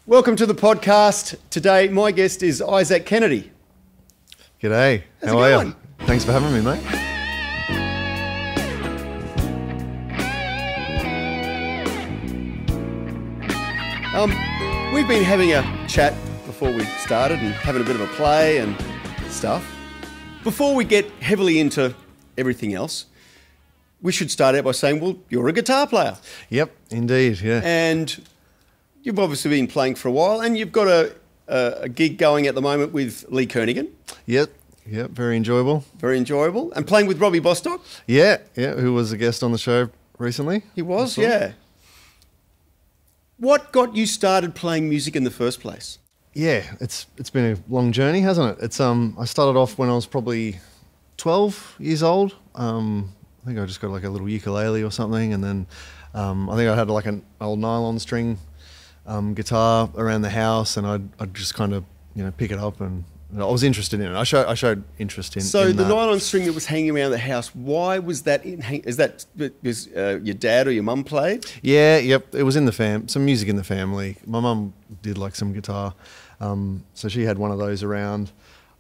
Welcome to the podcast. Today, my guest is Isaac Kennedy. G'day. How are you? Thanks for having me, mate. We've been having a chat before we started and having a bit of a play and stuff. Before we get heavily into everything else, we should start out by saying, well, you're a guitar player. Yep, indeed, yeah. And you've obviously been playing for a while, and you've got a gig going at the moment with Lee Kernaghan. Yep, very enjoyable. Very enjoyable. And playing with Robbie Bostock. Yeah, who was a guest on the show recently. He was, yeah. What got you started playing music in the first place? Yeah, it's been a long journey, hasn't it? It's I started off when I was probably 12 years old. I think I just got like a little ukulele or something, and then I think I had like an old nylon string guitar around the house, and I'd just kind of pick it up, and I was interested in it. I showed interest in. So in the that. nylon string that was hanging around the house, why was that? Is that because your dad or your mum played? Yeah, yep. It was in the some music in the family. My mum did like some guitar, so she had one of those around.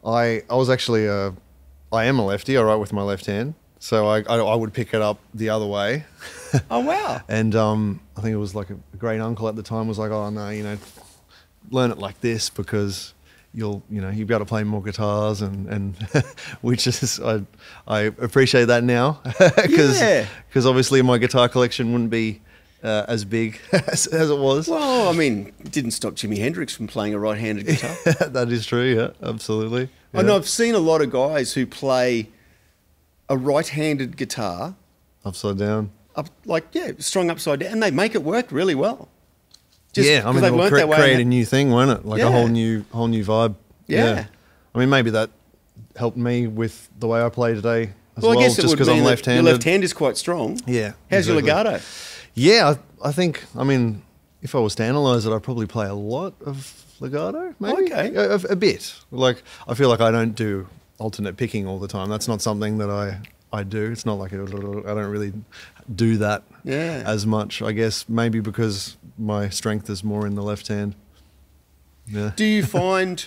I was actually I am a lefty. I write with my left hand, so I would pick it up the other way. Oh wow! And I think it was like a great uncle at the time was like, oh no, learn it like this because you'll be able to play more guitars and which is I appreciate that now because obviously my guitar collection wouldn't be as big as it was. Well, I mean, it didn't stop Jimi Hendrix from playing a right-handed guitar. That is true, yeah, absolutely. Yeah. I know I've seen a lot of guys who play a right-handed guitar upside down, strung upside down, and they make it work really well. I mean, it'll create a new thing, won't it? Like a whole new vibe. Yeah. I mean, maybe that helped me with the way I play today as well. I guess just because I'm left-handed. Your left hand is quite strong. Yeah. How's your legato? Yeah, I think, I mean, if I was to analyse it, I'd probably play a lot of legato, maybe. Okay. A bit. Like, I feel like I don't do alternate picking all the time. That's not something that I do. It's not like I don't really do that as much, I guess, maybe because my strength is more in the left hand. Yeah. Do you find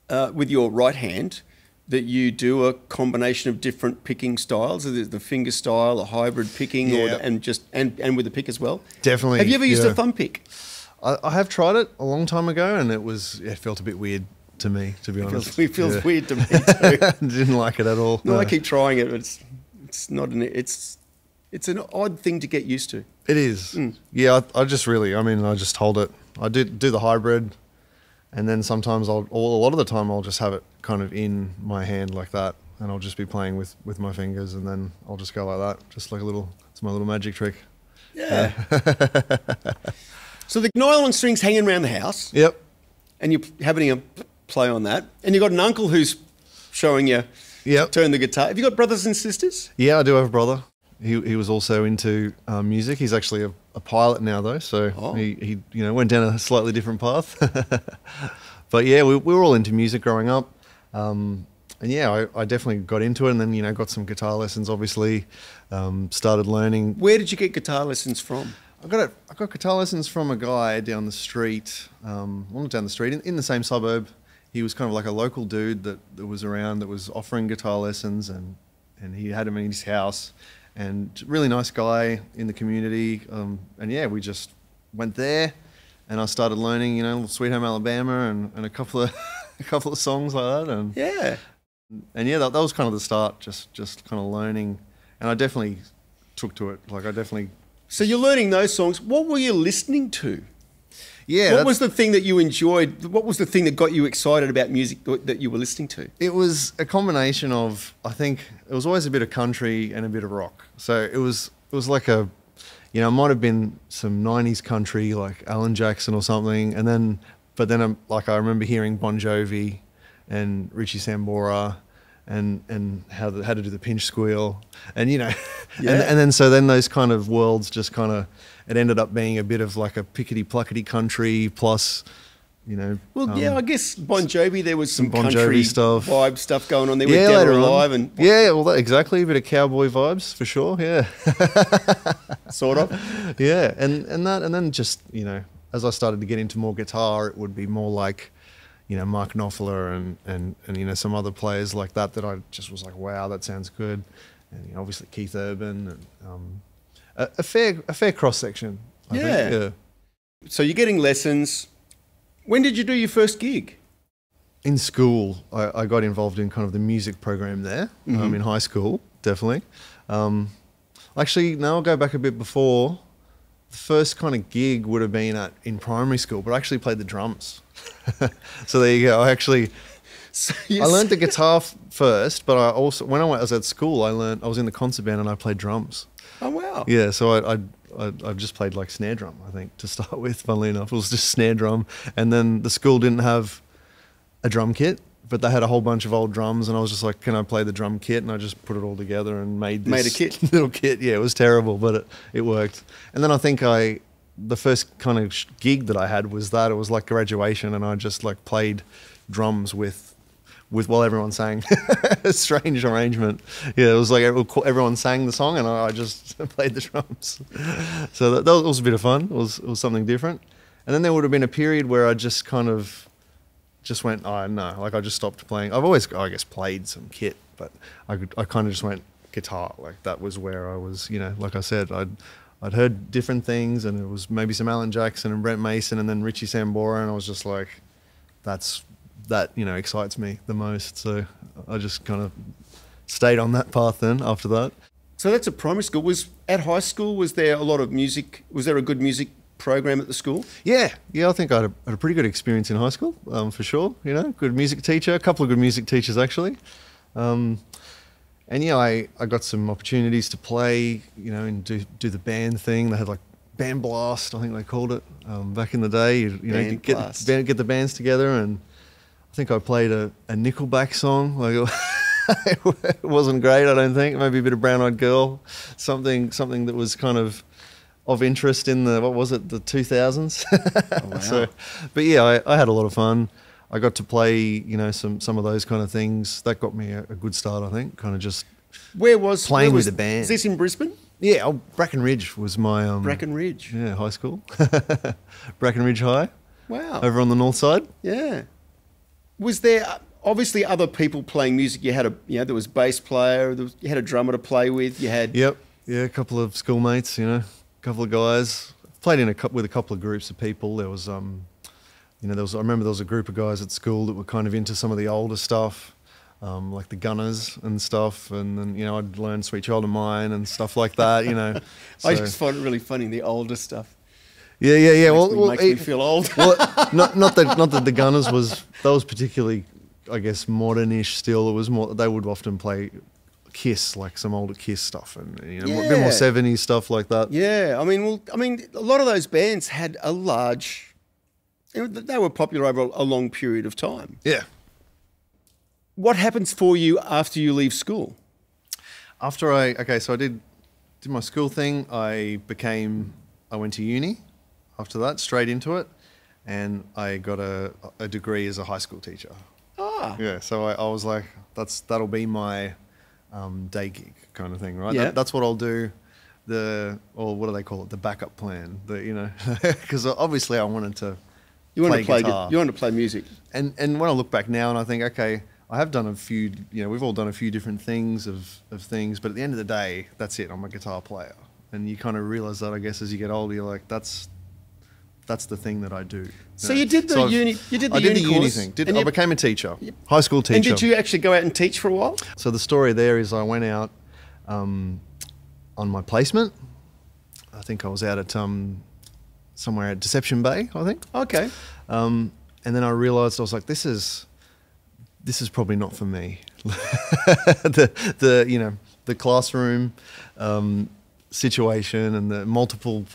with your right hand that you do a combination of different picking styles, the finger style, a hybrid picking, and with the pick as well? Definitely. Have you ever used a thumb pick? I have tried it a long time ago, and it felt a bit weird to me, to be honest. It feels weird to me too. Didn't like it at all. No, I keep trying it, but it's not it's an odd thing to get used to. It is. Yeah, I just hold it. I do the hybrid, and then sometimes a lot of the time I'll just have it kind of in my hand like that, and I'll just be playing with my fingers, and then I'll just go like that, just like it's my little magic trick. Yeah. So the nylon string's hanging around the house. Yep. And you're having a play on that, and you've got an uncle who's showing you turn the guitar. Have you got brothers and sisters? Yeah, I do have a brother. He was also into music. He's actually a pilot now, though, so he went down a slightly different path. But yeah, we were all into music growing up, and yeah, I definitely got into it, and then got some guitar lessons. Obviously, started learning. Where did you get guitar lessons from? I got guitar lessons from a guy down the street, not down the street, in the same suburb. He was kind of like a local dude that was around that was offering guitar lessons, and he had him in his house, and really nice guy in the community. And yeah, we just went there, and I started learning, Sweet Home Alabama and a couple of songs like that, and that was kind of the start, just kind of learning, and I definitely took to it. So you're learning those songs. What were you listening to? Yeah. What was the thing that you enjoyed? What was the thing that got you excited about music that you were listening to? It was a combination of, I think, it was always a bit of country and a bit of rock. So it was like it might have been some 90s country like Alan Jackson or something. But then I remember hearing Bon Jovi and Richie Sambora and how to do the pinch squeal, and and then those kind of worlds just kind of, it ended up being a bit of like a pickety pluckety country plus I guess Bon Jovi, there was some Bon country Jovi stuff, vibe stuff going on there with Dead or Alive, and exactly, a bit of cowboy vibes for sure, yeah. Sort of. Yeah, and then just as I started to get into more guitar, it would be more like, you know, Mark Knopfler and you know, some other players like that I just was like, wow, that sounds good. And you know, obviously Keith Urban and a fair cross section. I think. Yeah. So you're getting lessons. When did you do your first gig? In school, I got involved in kind of the music program there. In high school, definitely. Actually, no, I'll go back a bit before. The first kind of gig would have been in primary school, but I actually played the drums. So there you go. I learned the guitar first, but I also, when I was at school, I was in the concert band and I played drums. Oh, wow. Yeah, so I just played like snare drum, I think, to start with, funnily enough. It was just snare drum. And then the school didn't have a drum kit, but they had a whole bunch of old drums, and I was just like, can I play the drum kit? And I just put it all together and made a kit. Little kit. Yeah, it was terrible, but it worked. And then I think the first kind of gig that I had was that. It was like graduation, and I just like played drums with while everyone sang. A strange arrangement. Yeah, it was like everyone sang the song, and I just played the drums. So that was a bit of fun. It was something different. And then there would have been a period where I just kind of went, oh no, like I just stopped playing. I've always, I guess, played some kit, but I kind of just went guitar. Like that was where I was, you know, like I said, I'd heard different things, and it was maybe some Alan Jackson and Brent Mason and then Richie Sambora, and I was just like, that, you know, excites me the most. So I just kind of stayed on that path then after that. So that's at primary school. At high school, was there a lot of music? Was there a good music program at the school? Yeah, I think I had a pretty good experience in high school, for sure. You know, good music teacher, a couple of good music teachers actually. And yeah, I got some opportunities to play, you know, and do the band thing. They had like band blast, I think they called it, back in the day. You know, get the bands together, and I think I played a Nickelback song. Like it wasn't great, I don't think. Maybe a bit of Brown Eyed Girl, something that was kind of interest in the 2000s. Oh, wow. So, but yeah, I had a lot of fun. I got to play, you know, some of those kind of things. That got me a good start, I think. Kind of just playing with the band. Is this in Brisbane? Yeah, Bracken Ridge was my Bracken Ridge. Yeah, high school. Bracken Ridge High. Wow. Over on the north side. Yeah. Was there obviously other people playing music? You had there was bass player. You had a drummer to play with. You had. Yep. Yeah, a couple of schoolmates. You know. Couple of guys, played with a couple of groups of people. There was, I remember there was a group of guys at school that were kind of into some of the older stuff, like the Gunners and stuff. And then, you know, I'd learn Sweet Child of Mine and stuff like that, you know. So. I just find it really funny, the older stuff. Yeah. Makes me feel old. Well, not that the Gunners was particularly, I guess, modernish still. It was more, they would often play Kiss, like some older Kiss stuff, and you know, a bit more 70s stuff like that. Yeah, I mean, a lot of those bands had a large. They were popular over a long period of time. Yeah. What happens for you after you leave school? So I did my school thing. I went to uni. After that, straight into it, and I got a degree as a high school teacher. Ah. Yeah. So I was like, that'll be my day gig kind of thing, right? Yeah. That's what I'll do. What do they call it? The backup plan. Because obviously I wanted to. You wanted to play music. And when I look back now and I think, okay, I have done a few. You know, we've all done a few different things of things, but at the end of the day, that's it. I'm a guitar player, and you kind of realize that, I guess, as you get older, you're like, that's the thing that I do. So you did the uni. You did the uni course, thing. I became a teacher, high school teacher. And did you actually go out and teach for a while? So the story there is I went out on my placement. I think I was out at somewhere at Deception Bay, I think. Okay. And then I realised, I was like, this is probably not for me. the classroom situation and the multiple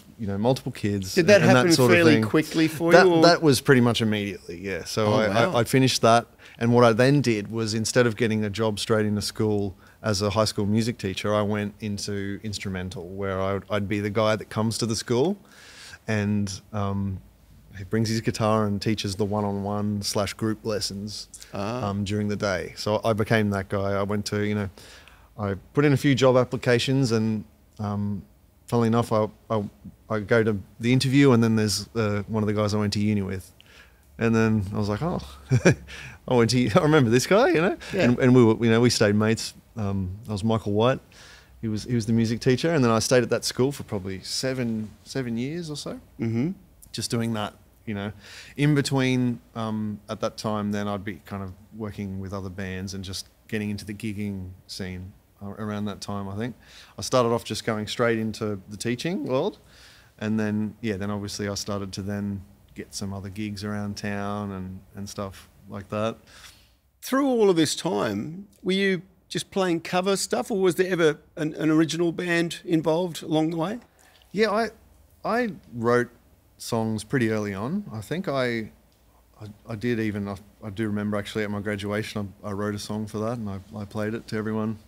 kids. Did that happen that sort fairly of thing. Quickly for you? That was pretty much immediately, yeah. So I finished that, and what I then did was, instead of getting a job straight into school as a high school music teacher, I went into instrumental, where I'd be the guy that comes to the school and he brings his guitar and teaches the one-on-one / group lessons during the day. So I became that guy. I went to, I put in a few job applications and funnily enough, I go to the interview, and then there's one of the guys I went to uni with. And then I was like, oh, I remember this guy, you know? Yeah. And we were, we stayed mates. I was Michael White. He was the music teacher. And then I stayed at that school for probably seven years or so. Mm-hmm. Just doing that, In between, at that time, then I'd be kind of working with other bands and just getting into the gigging scene around that time, I think. I started off just going straight into the teaching world. And then, then obviously I started to then get some other gigs around town and stuff like that. Through all of this time, were you just playing cover stuff, or was there ever an original band involved along the way? Yeah, I wrote songs pretty early on. I think I did even, I do remember actually at my graduation, I wrote a song for that, and I played it to everyone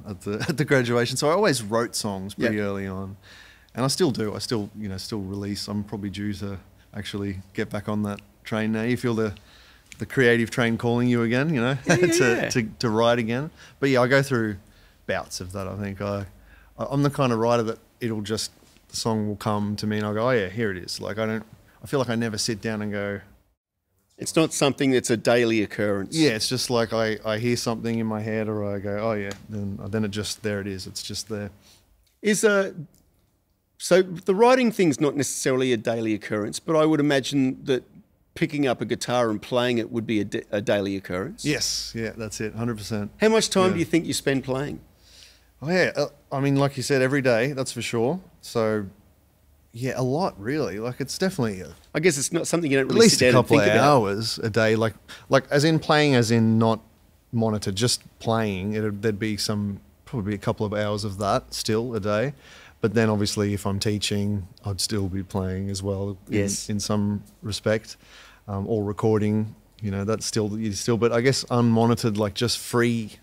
at the graduation. So I always wrote songs pretty early on, and I still do. I still release. I'm probably due to actually get back on that train now. You feel the creative train calling you again, to write again. But yeah, I go through bouts of that. I think I'm the kind of writer that the song will come to me and I'll go, oh yeah, here it is. Like I feel like I never sit down and go. It's not something that's a daily occurrence. Yeah, it's just like I hear something in my head, or I go, oh yeah, then there it is. It's just there. So the writing thing's not necessarily a daily occurrence, but I would imagine that picking up a guitar and playing it would be a daily occurrence. Yes, yeah, that's it, 100%. How much time do you think you spend playing? Oh yeah, I mean, like you said, every day, that's for sure. So, yeah, a lot really. Like it's definitely I guess it's not something you don't at really least sit a down and couple think of about. hours a day. Like as in playing, as in not monitored, just playing. There'd be probably a couple of hours of that still a day. But then obviously if I'm teaching, I'd still be playing as well in some respect, or recording, that's still, but I guess unmonitored, like just free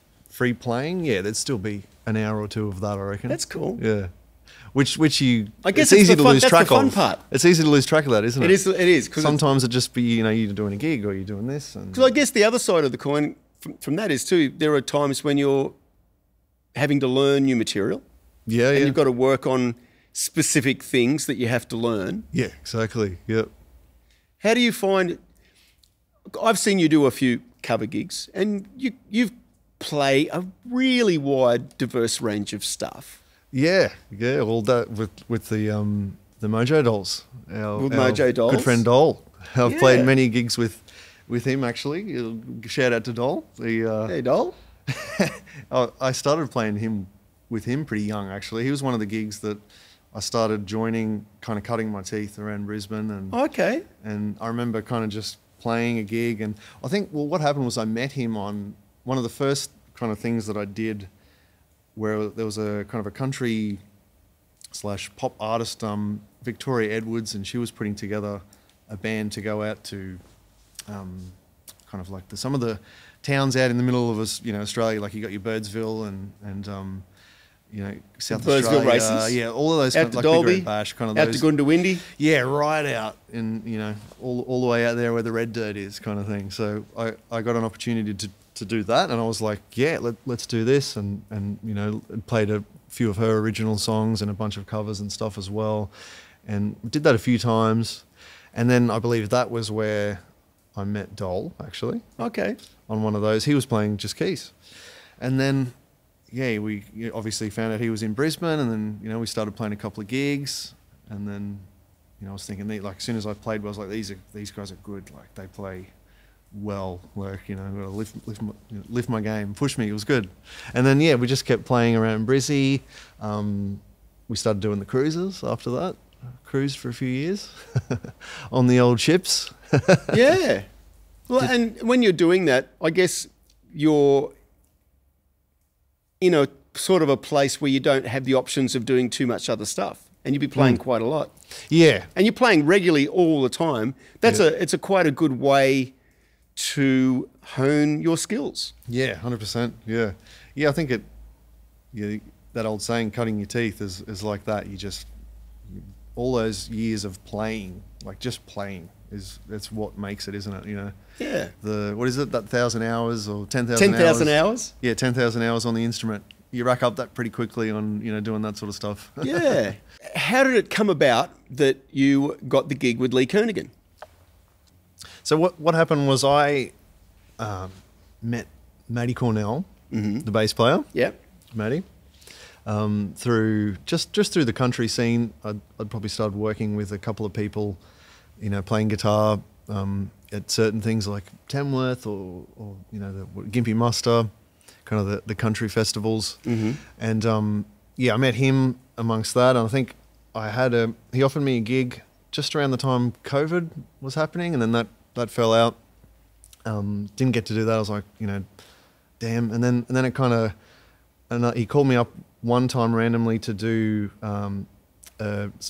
playing, there'd still be an hour or two of that, I reckon. That's cool. Yeah. Which I guess it's easy to lose track of. That's the fun part. It's easy to lose track of that, isn't it? It is. Sometimes it'd just be, you're doing a gig or you're doing this. Because I guess the other side of the coin from that is too, there are times when you're having to learn new material. Yeah, and you've got to work on specific things that you have to learn. Yeah, exactly. Yep. How do you find? I've seen you do a few cover gigs, and you've play a really wide, diverse range of stuff. Yeah. All that with the Mojo Dolls. Our Mojo Dolls, good friend Dole. I've played many gigs with him actually. Shout out to Dole. Hey Dole. I started playing with him pretty young, actually. He was one of the gigs that I started joining, kind of cutting my teeth around Brisbane. And I remember kind of just playing a gig. And I think, what happened was I met him on one of the first kind of things that I did, where there was a kind of a country / pop artist, Victoria Edwards, and she was putting together a band to go out to kind of like some of the towns out in the middle of Australia, like you got your Birdsville and South Birdsville Australia, races, all of those, out to like Dalby, Big Red Bash, kind of out those, to Goondiwindi. Yeah, right out in all the way out there where the red dirt is, kind of thing. So I got an opportunity to do that, and I was like, yeah, let's do this, and played a few of her original songs and a bunch of covers and stuff as well, and did that a few times, and then I believe that was where I met Dole, actually. Okay. On one of those, he was playing just keys, and then. Yeah, we obviously found out he was in Brisbane, and then we started playing a couple of gigs, and then I was thinking, like, as soon as I played, I was like, these guys are good, like they play well, like I've got to lift my game, push me. It was good, and then we just kept playing around Brizzy. We started doing the cruises after that. Cruised for a few years on the old ships. Yeah, well, and when you're doing that, I guess you're in a sort of a place where you don't have the options of doing too much other stuff, and you'd be playing quite a lot. Yeah. And you're playing regularly all the time. It's a quite a good way to hone your skills. Yeah, 100%. Yeah. Yeah, I think that old saying, cutting your teeth, is like that. All those years of playing, like just playing, that's what makes it, isn't it? Yeah. What is it, that 1,000 hours or 10,000 hours? 10,000 hours? Yeah, 10,000 hours on the instrument. you rack up that pretty quickly on, doing that sort of stuff. Yeah. How did it come about that you got the gig with Lee Kernaghan? So what happened was I met Matty Cornell, the bass player. Yep. Matty. Through through the country scene, I'd probably started working with a couple of people, playing guitar at certain things like Tamworth or the Gympie Muster, kind of the country festivals. And I met him amongst that, and I think he offered me a gig just around the time COVID was happening, and then that fell out. Didn't get to do that. I was like, damn. And then it kind of, and he called me up one time randomly to do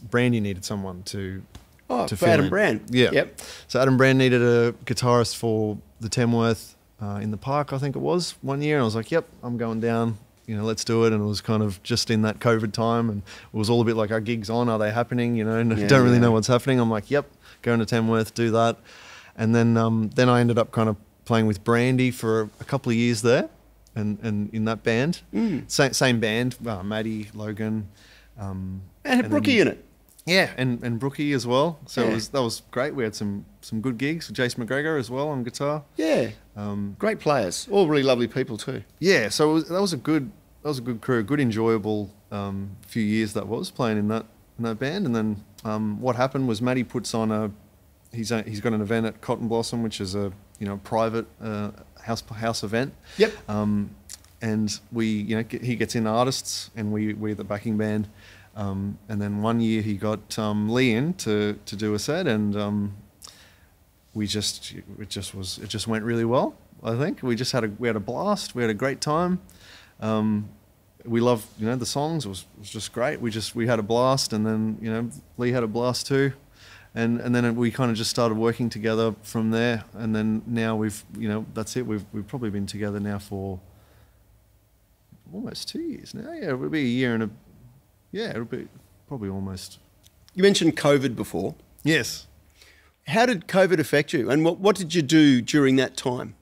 Brandy needed someone to for Adam Brand. Yeah. Yep. So Adam Brand needed a guitarist for the Tamworth in the park, I think it was, one year, and I was like, yep, I'm going down. Let's do it. And it was kind of just in that COVID time, and it was all a bit like, our gigs on, are they happening? Don't really know what's happening. I'm like, yep, going to Tamworth, do that. And then I ended up kind of playing with Brandy for a couple of years there, and in that band, same band, Maddie, Logan, and had Brookie in it. Yeah, and Brookie as well. So that was great. We had some good gigs. Jace McGregor as well on guitar. Yeah, great players, all really lovely people too. Yeah, so that was a good crew, good enjoyable few years that was playing in that band. And then what happened was Matty puts on he's got an event at Cotton Blossom, which is a private house event. Yep. And we he gets in artists, and we're the backing band. And then one year he got Lee in to do a set, and it just went really well. I think we had a blast. We had a great time. We loved the songs. It was just great. We had a blast, and then Lee had a blast too. And then we kind of just started working together from there. And then now that's it. We've probably been together now for almost 2 years now. Yeah, it'll be a year and it'll be probably almost. You mentioned COVID before. Yes. How did COVID affect you, and what did you do during that time?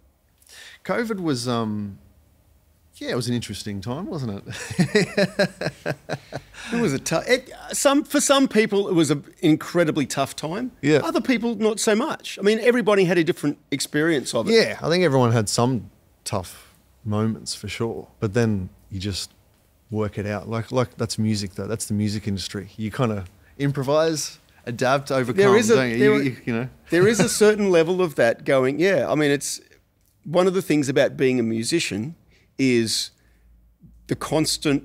COVID was, it was an interesting time, wasn't it? It was for some people, it was an incredibly tough time. Yeah. Other people, not so much. I mean, everybody had a different experience of it. Yeah, I think everyone had some tough moments for sure, but then you just work it out. Like that's music though. That's the music industry. You kind of improvise, adapt, overcome. There is a certain level of that going. Yeah, I mean, it's one of the things about being a musician is the constant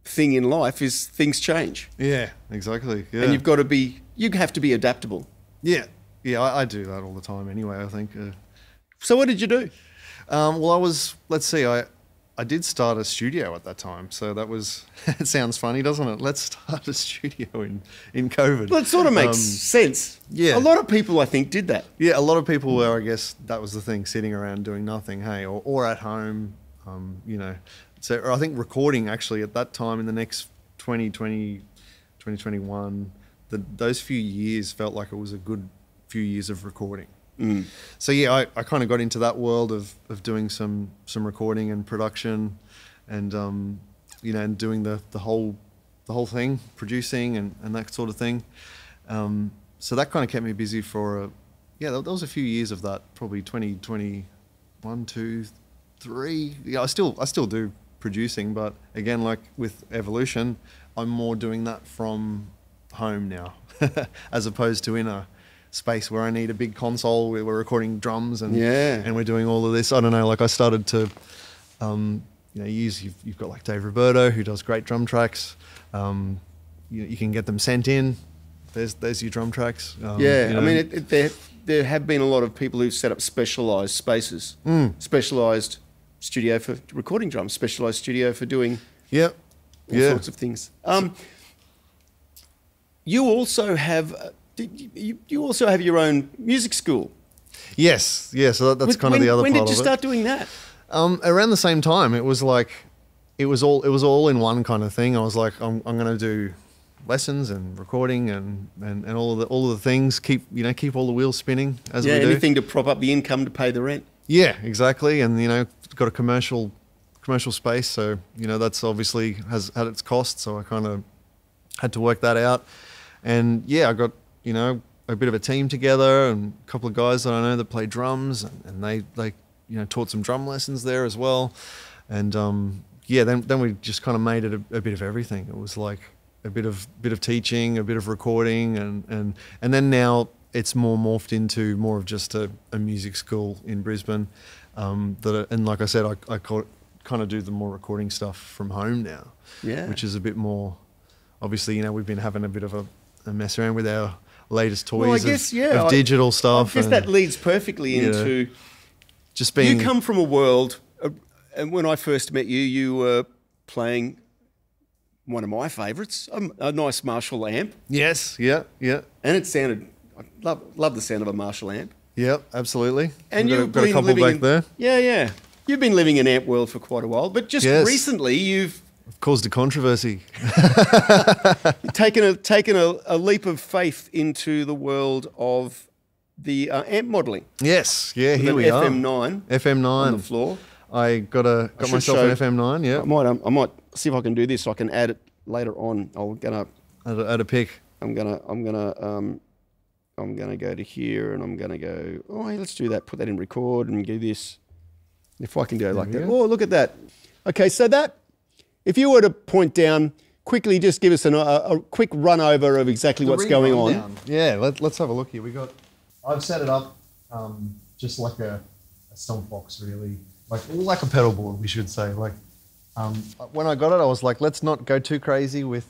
thing in life is things change. Yeah, exactly. Yeah. And you have to be adaptable. Yeah, I do that all the time anyway, I think. So what did you do? I did start a studio at that time, so that was, it sounds funny, doesn't it? Let's start a studio in COVID. Well, it sort of makes sense. Yeah. A lot of people, I think, did that. Yeah, a lot of people were, I guess, that was the thing, sitting around doing nothing, hey, or at home, So I think recording actually at that time in the next 2020, 2021, those few years felt like it was a good few years of recording. So yeah, I kind of got into that world of doing some recording and production, and and doing the whole thing, producing and that sort of thing. So that kind of kept me busy for there was a few years of that, probably 2021, 2, 3. Yeah, I still do producing, but again, like with Evolution, I'm more doing that from home now, as opposed to in a space where I need a big console where we're recording drums and we're doing all of this. I don't know, like I started to you've got like Dave Roberto, who does great drum tracks. You can get them sent in. There's your drum tracks. I mean, there have been a lot of people who've set up specialised spaces, specialised studio for recording drums, specialised studio for doing all sorts of things. You also have your own music school. Yes, yeah. So that's kind of the other part of it. When did you start doing that? Around the same time. It was all in one kind of thing. I was like, I'm going to do lessons and recording and all of the things. Keep all the wheels spinning as we do. Anything to prop up the income to pay the rent. Yeah, exactly. And got a commercial commercial space, so that's obviously has had its cost. So I kind of had to work that out, and yeah, I got a bit of a team together and a couple of guys that I know that play drums, and they taught some drum lessons there as well, and then we just kind of made it a bit of everything. It was like a bit of teaching, a bit of recording, and then now it's more morphed into more of just a music school in Brisbane. And like I said, I kind of do the more recording stuff from home now, which is a bit more. Obviously, we've been having a bit of a mess around with our latest toys of digital stuff. I guess that leads perfectly into just being. You come from a world, and when I first met you, you were playing one of my favourites, a nice Marshall amp. Yes, yeah. And it sounded. I love the sound of a Marshall amp. Yep, absolutely. And you've got a couple back there. Yeah. You've been living in amp world for quite a while, but just recently you've caused a controversy. taken a leap of faith into the world of the amp modelling. Yes, yeah, here we are. FM9 on the floor. I got myself an FM9. Yeah, I might see if I can do this. So I can add it later on. I'm gonna add a pick. I'm gonna go to here, and I'm gonna go. Oh, hey, let's do that. Put that in record and do this. If I can do it like that. Oh, look at that. Okay, so that. If you were to point down quickly, just give us a quick run over of exactly what's going on. Yeah, let's have a look here. I've set it up just like a stomp box, really, like a pedal board, we should say. Like when I got it, I was like, let's not go too crazy with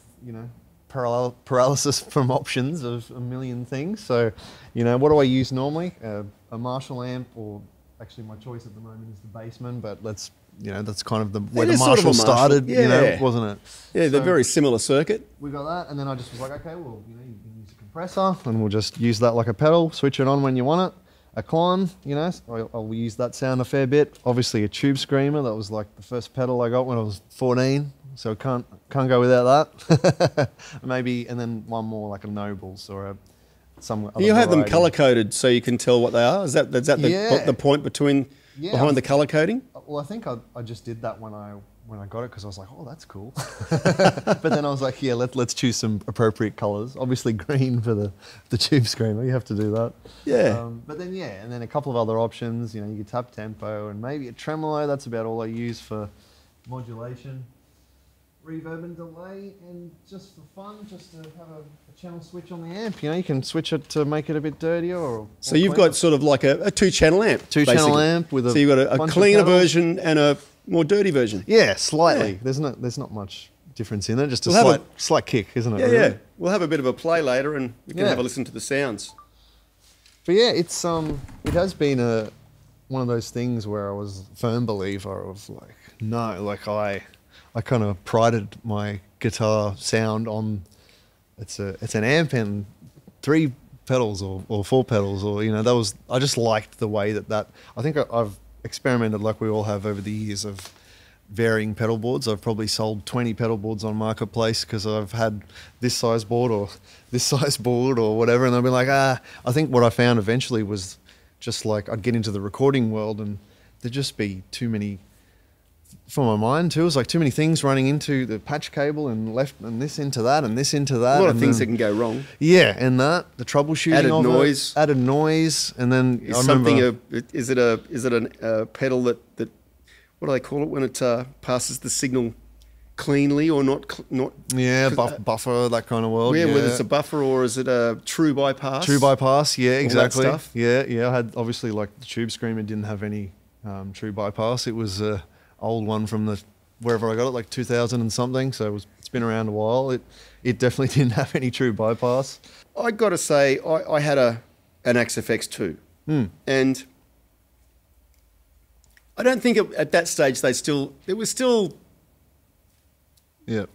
paralysis from options of a million things. So, what do I use normally? A Marshall amp, or actually my choice at the moment is the Bassman, but that's kind of where the Marshall started, wasn't it? Yeah, they're very similar circuit. We got that, and then I just was like, okay, well, you can use a compressor, and we'll just use that like a pedal, switch it on when you want it. A Klon, I'll use that sound a fair bit. Obviously a tube screamer, that was like the first pedal I got when I was 14, so can't go without that. Maybe, and then one more like a Nobles or some other You have variety. them color-coded so you can tell what they are? Is that the point behind the color coding? Well, I think I just did that when I got it, because I was like, oh, that's cool. But then I was like, yeah, let's choose some appropriate colors. Obviously green for the tube screamer. You have to do that. Yeah. But then and then a couple of other options. You could tap tempo and maybe a tremolo. That's about all I use for modulation. Reverb and delay, and just for fun, just to have a channel switch on the amp. You can switch it to make it a bit dirtier. So you've got sort of like a two-channel amp. Two-channel amp with So you've got a cleaner version and a more dirty version. Yeah, slightly. Yeah. There's not much difference in it. Just a slight kick, isn't it? Yeah, really? yeah. We'll have a bit of a play later, and we can have a listen to the sounds. But yeah, it's it has been one of those things where I was a firm believer of I kind of prided my guitar sound on it's an amp and 3 pedals or 4 pedals, or I just liked the way that I think I've experimented like we all have over the years of varying pedal boards. I've probably sold 20 pedal boards on Marketplace because I've had this size board or this size board or whatever, and I've been like, I think what I found eventually was just like I'd get into the recording world and there'd just be too many. For my mind too, it was like too many things running into the patch cable and left and this into that and this into that. A lot of things that can go wrong. Yeah, and the troubleshooting added noise, and then is it a pedal that what do they call it when it passes the signal cleanly or not? Buffer, that kind of world. Yeah, whether it's a buffer or is it a true bypass? True bypass, yeah, exactly. All that stuff. Yeah. I had obviously like the Tube Screamer didn't have any true bypass. It was old one from wherever I got it, like 2000 and something. So it's been around a while. It definitely didn't have any true bypass. I got to say, I had an Axe-FX too, and I don't think at that stage it was still. Yeah.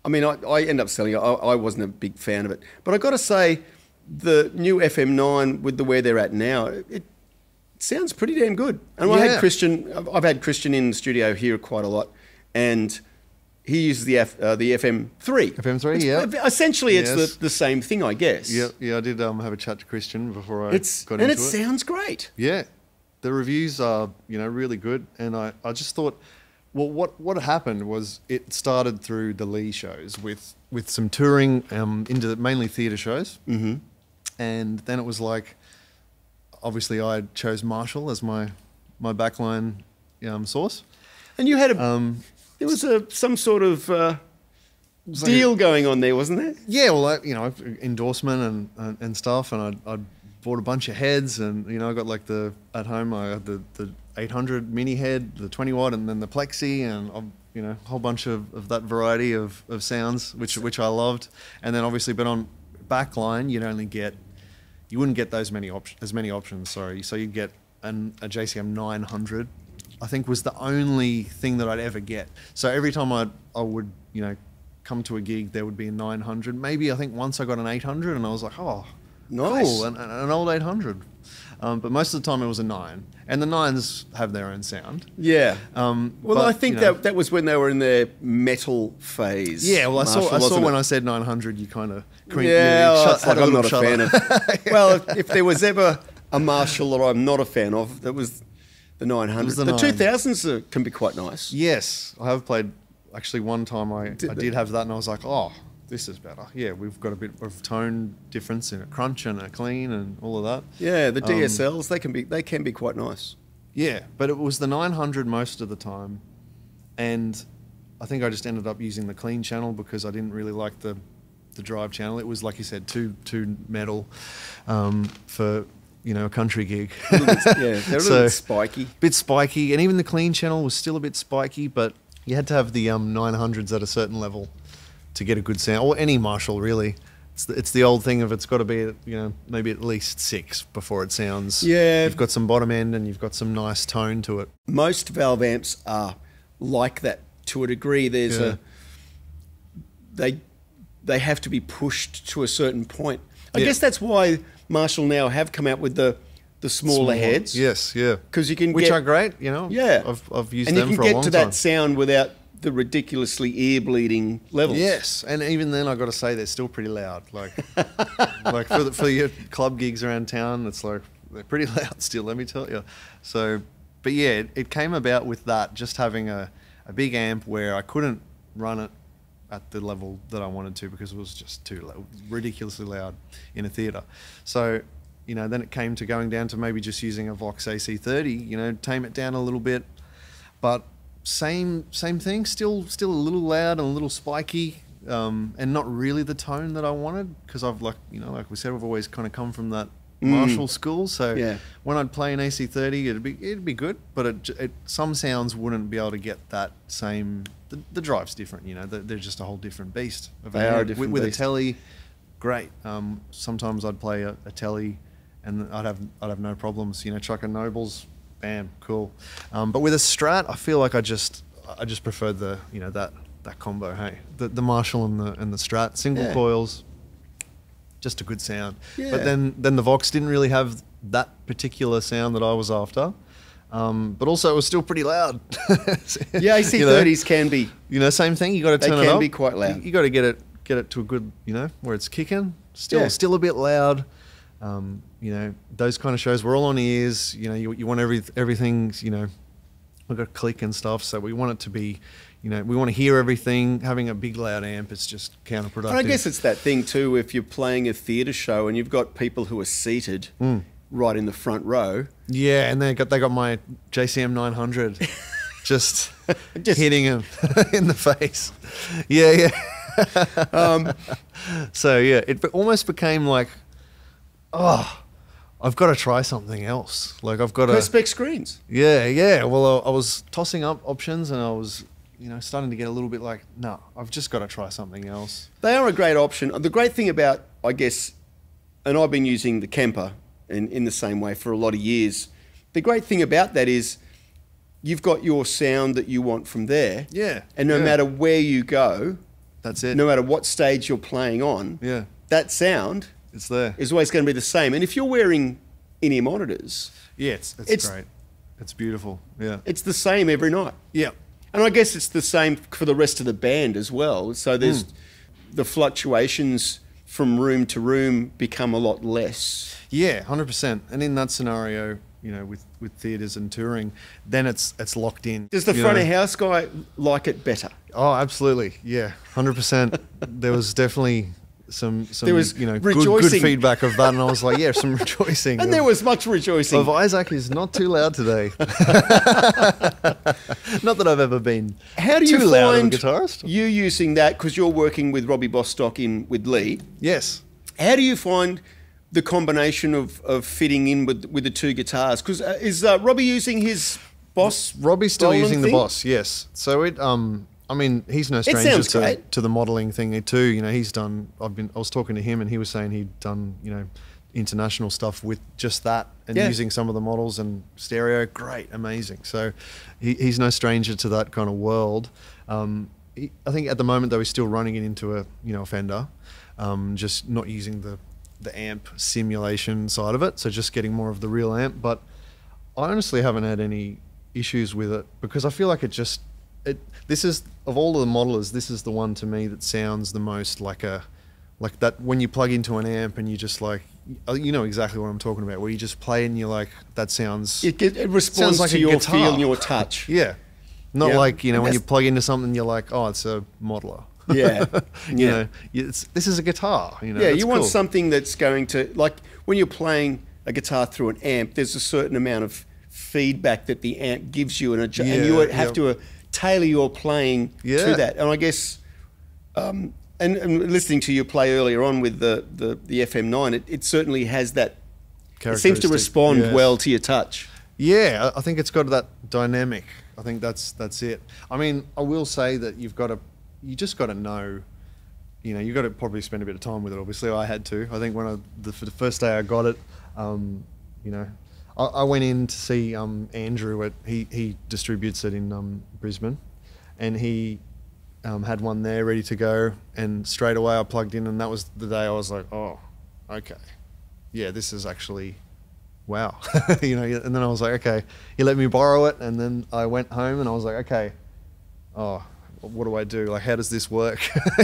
I mean, I ended up selling it. I wasn't a big fan of it, but I got to say, the new FM9 with where they're at now, it sounds pretty damn good. And I've had Christian in the studio here quite a lot, and he uses the FM3. FM3, yeah. Essentially, it's the same thing, I guess. Yeah. I did have a chat to Christian before I got into it. And it sounds great. Yeah. The reviews are, really good. And I just thought Well, what happened was it started through the Lee shows with some touring into mainly theatre shows. Mm-hmm. And then it was like, obviously I chose Marshall as my backline source. And you had there was some sort of deal going on there, wasn't there? Yeah, well, endorsement and stuff, and I bought a bunch of heads, and I got like at home I had the 800 mini head, the 20 watt, and then the plexi, and a whole bunch of that variety of sounds, which I loved. And then obviously, but on backline, you wouldn't get as many options. Sorry, so you'd get a JCM 900. I think was the only thing that I'd ever get. So every time I would come to a gig, there would be a 900. Maybe I think once I got an 800, and I was like, oh, nice, cool, an old 800. But most of the time it was a 9, and the 9s have their own sound. Yeah. I think that was when they were in their metal phase. Yeah. Well, I saw when I said 900, you kind of I'm not a fan of. Well, if there was ever a Marshall that I'm not a fan of, that was the 900. The 2000s can be quite nice. Yes, I have played. Actually, one time I did have that, and I was like, oh, this is better. Yeah, we've got a bit of tone difference in a crunch and a clean and all of that. Yeah, the DSLs, they can be quite nice. Yeah, but it was the 900 most of the time, and I think I just ended up using the clean channel because I didn't really like the drive channel. It was, like you said, too metal for a country gig. They're a little bit spiky. Bit spiky, and even the clean channel was still a bit spiky, but you had to have the 900s at a certain level to get a good sound, or any Marshall really. It's the old thing of it's got to be maybe at least 6 before it sounds. Yeah, you've got some bottom end and you've got some nice tone to it. Most valve amps are like that to a degree. They have to be pushed to a certain point. I guess that's why Marshall now have come out with the smaller heads. Yes, yeah. Because you can which are great, Yeah. I've used them for a long time. And you can get to that sound without the ridiculously ear-bleeding levels. Yes, and even then, I've got to say, they're still pretty loud. Like for your club gigs around town, it's like, they're pretty loud still, let me tell you. So, but yeah, it came about with that, just having a big amp where I couldn't run it at the level that I wanted to because it was just too loud, ridiculously loud in a theatre. So, then it came to going down to maybe just using a Vox AC30, tame it down a little bit, but same thing, still a little loud and a little spiky, and not really the tone that I wanted, because I've like we said, I've always kind of come from that Marshall school. So when I'd play an AC30, it'd be good, but some sounds wouldn't be able to get that same. The drive's different, they're just a whole different beast. They are a different with beast. a telly, great. Sometimes I'd play a telly, and I'd have no problems. Chuck and Nobles. Bam, cool. But with a Strat, I feel like I just preferred the that combo. Hey, the Marshall and the Strat, single coils, just a good sound. Yeah. But then the Vox didn't really have that particular sound that I was after. But also it was still pretty loud. Yeah, AC30s can be. Same thing. You got to turn it up. They can be quite loud. You got to get it to a good, where it's kicking. Still a bit loud. Those kind of shows, we're all on ears, you want everything, we've got click and stuff, so we want it to be, we want to hear everything. Having a big loud amp, it's just counterproductive. And I guess it's that thing too, if you're playing a theatre show and you've got people who are seated right in the front row. Yeah, and they got my JCM 900 just hitting them in the face. Yeah. So yeah, it almost became like, oh, I've got to try something else. Like I've got to Perspex screens. Yeah. Well, I was tossing up options, and I was, starting to get a little bit like, no, I've just got to try something else. They are a great option. The great thing about, I guess, and I've been using the Kemper in the same way for a lot of years. The great thing about that is you've got your sound that you want from there. Yeah. And no matter where you go, that's it. No matter what stage you're playing on, that sound. It's there. Is always going to be the same. And if you're wearing in-ear monitors... Yeah, it's great. It's beautiful. Yeah. It's the same every night. Yeah. And I guess it's the same for the rest of the band as well. So there's the fluctuations from room to room become a lot less. Yeah, 100%. And in that scenario, you know, with theatres and touring, then it's locked in. Does the front of house guy like it better? Oh, absolutely. Yeah, 100%. There was definitely some there was, you know, rejoicing. good feedback of that, and I was like, yeah, some rejoicing. And there was much rejoicing. Of Isaac is not too loud today. Not that I've ever been How do you too loud of a find guitarist. you using that, because you're working with Robbie Bostock with Lee? Yes. How do you find the combination of fitting in with the two guitars? Because is Robbie using his Boss? Robbie's still Roland using thing? the Boss, yes. So I mean, he's no stranger sounds great. to the modelling thing too. You know, he's done. I was talking to him, and he was saying he'd done, you know, international stuff with just that and using some of the models and stereo. Great, amazing. So he's no stranger to that kind of world. I think at the moment though, he's still running it into a Fender, just not using the amp simulation side of it. So just getting more of the real amp. But I honestly haven't had any issues with it, because I feel like this is, of all of the modelers, this is the one to me that sounds the most like that when you plug into an amp and you just like, you know exactly what I'm talking about, where you just play and you're like, that sounds... It responds like to a your guitar. feel and your touch. Yeah. Not like, you know, And when you that's- plug into something, you're like, oh, it's a modeler. Yeah. You know, this is a guitar. You know, Yeah, that's you want cool. something that's going to, like when you're playing a guitar through an amp, there's a certain amount of feedback that the amp gives you, and you have to tailor your playing to that. And I guess, and listening to you play earlier on with the FM9, it certainly has that. It seems to respond well to your touch. Yeah, I think it's got that dynamic. I think that's it. I mean, I will say that you just got to know. You know, you got to probably spend a bit of time with it. Obviously, I had to. I think for the first day I got it, you know, I went in to see Andrew. He distributes it in Brisbane, and he had one there ready to go. And straight away I plugged in, and that was the day I was like, oh, okay, yeah, this is actually wow. You know. And then I was like, okay, he let me borrow it, and then I went home and I was like, okay, oh, what do I do? Like, how does this work?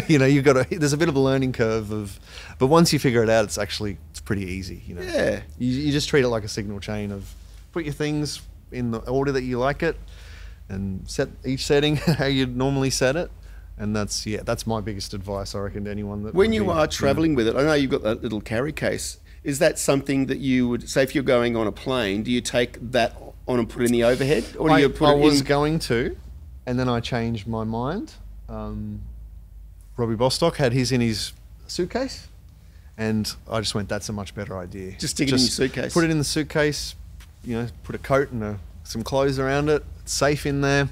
You know, there's a bit of a learning curve but once you figure it out, it's pretty easy, you know. Yeah. You just treat it like a signal chain of put your things in the order that you like it and set each setting how you'd normally set it. And that's my biggest advice, I reckon, to anyone that... When you are travelling with it, I know you've got that little carry case. Is that something that you would, say if you're going on a plane, do you take that on and put it in the overhead? Or do you put I it was in... going to, and then I changed my mind. Robbie Bostock had his in his suitcase, and I just went, that's a much better idea. Just stick it in your suitcase. Put it in the suitcase, you know, put a coat and some clothes around it. It's safe in there.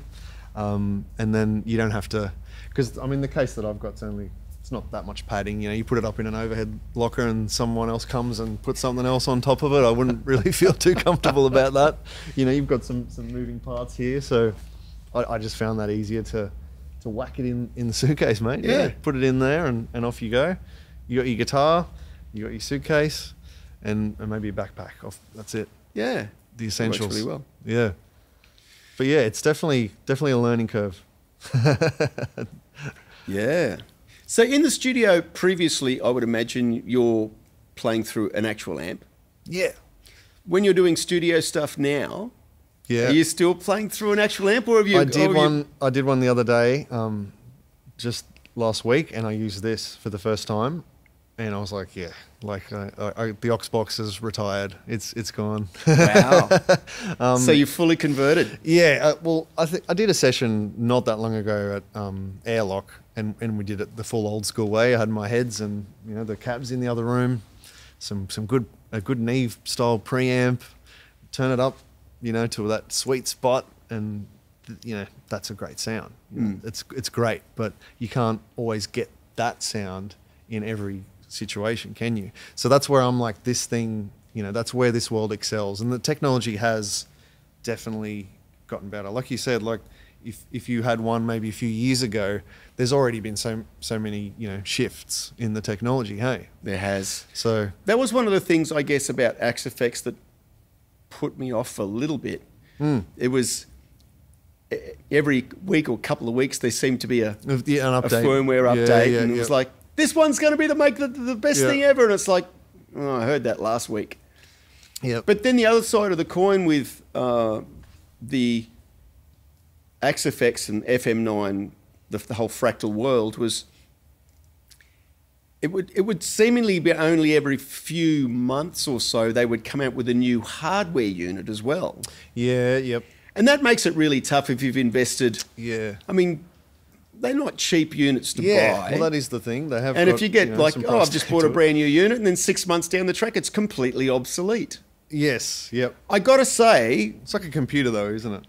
And then you don't have to... Because, I mean, the case that I've got it's not that much padding. You know, you put it up in an overhead locker and someone else comes and puts something else on top of it. I wouldn't really feel too comfortable about that. You know, you've got some moving parts here, so I just found that easier to whack it in the suitcase, mate. Yeah. Put it in there and off you go. You got your guitar, you got your suitcase, and maybe a backpack. That's it. Yeah. The essentials. Works really well. Yeah. But yeah, it's definitely a learning curve. Yeah. So in the studio previously, I would imagine you're playing through an actual amp. Yeah. When you're doing studio stuff now, Yeah. are you still playing through an actual amp, or have you... I did one the other day, just last week, and I used this for the first time, and I was like, yeah, like the aux box is retired. It's gone. Wow. So you fully converted. Yeah. Well, I did a session not that long ago at Airlock, and we did it the full old school way. I had my heads and, you know, the cabs in the other room, a good Neve style preamp, turn it up, you know, to that sweet spot, and you know, that's a great sound. It's great, but you can't always get that sound in every situation, can you? So that's where I'm like, this thing, you know, that's where this world excels, and the technology has definitely gotten better. Like you said, like if you had one maybe a few years ago, there's already been so many, you know, shifts in the technology. Hey, There has. so That was one of the things, I guess, about Axe Effects that put me off a little bit. It was every week or couple of weeks there seemed to be a an update, firmware update, and it yeah. was like, this one's going to be the best thing ever, and it's like, oh, I heard that last week. Yep. But then the other side of the coin with the Axe FX and FM9, the whole Fractal world, was it would seemingly be only every few months or so they would come out with a new hardware unit as well. Yeah, yep. And that makes it really tough if you've invested. Yeah. I mean, they're not cheap units to Yeah, buy. well, that is the thing. They have. And got, if you get like, some oh, price I've just tag bought to a it. brand new unit, and then 6 months down the track, it's completely obsolete. Yes, yep. I got to say, It's like a computer, though, isn't it?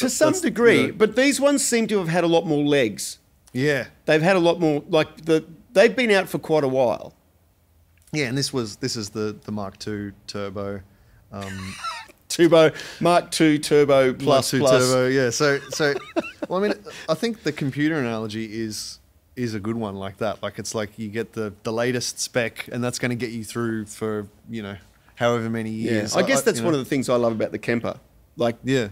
to some degree, but these ones seem to have had a lot more legs. Yeah. They've had a lot more, they've been out for quite a while. Yeah, and this is the Mark II Turbo. Turbo, Mark II Turbo Plus Mark II Plus. Turbo, yeah. So, well, I mean, I think the computer analogy is a good one like that. Like, it's like you get the latest spec, and that's going to get you through for, however many years. I guess that's one of the things I love about the Kemper. Like, Yeah.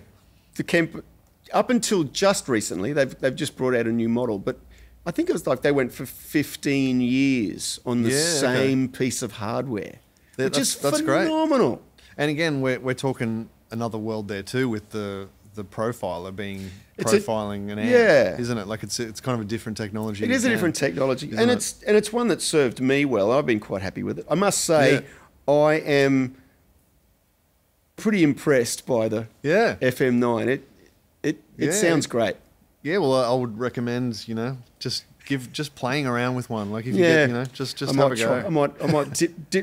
the Kemper, up until just recently, they've just brought out a new model, but I think it was like they went for 15 years on the same piece of hardware, which is phenomenal. Great. And again, we're talking another world there too, with the profiler being profiling an amp, isn't it? Like it's kind of a different technology. It is a different technology, and it's one that served me well. I've been quite happy with it. I must say, I am pretty impressed by the FM9. It sounds great. Yeah, well, I would recommend just playing around with one. Like if you get, just have a go. I might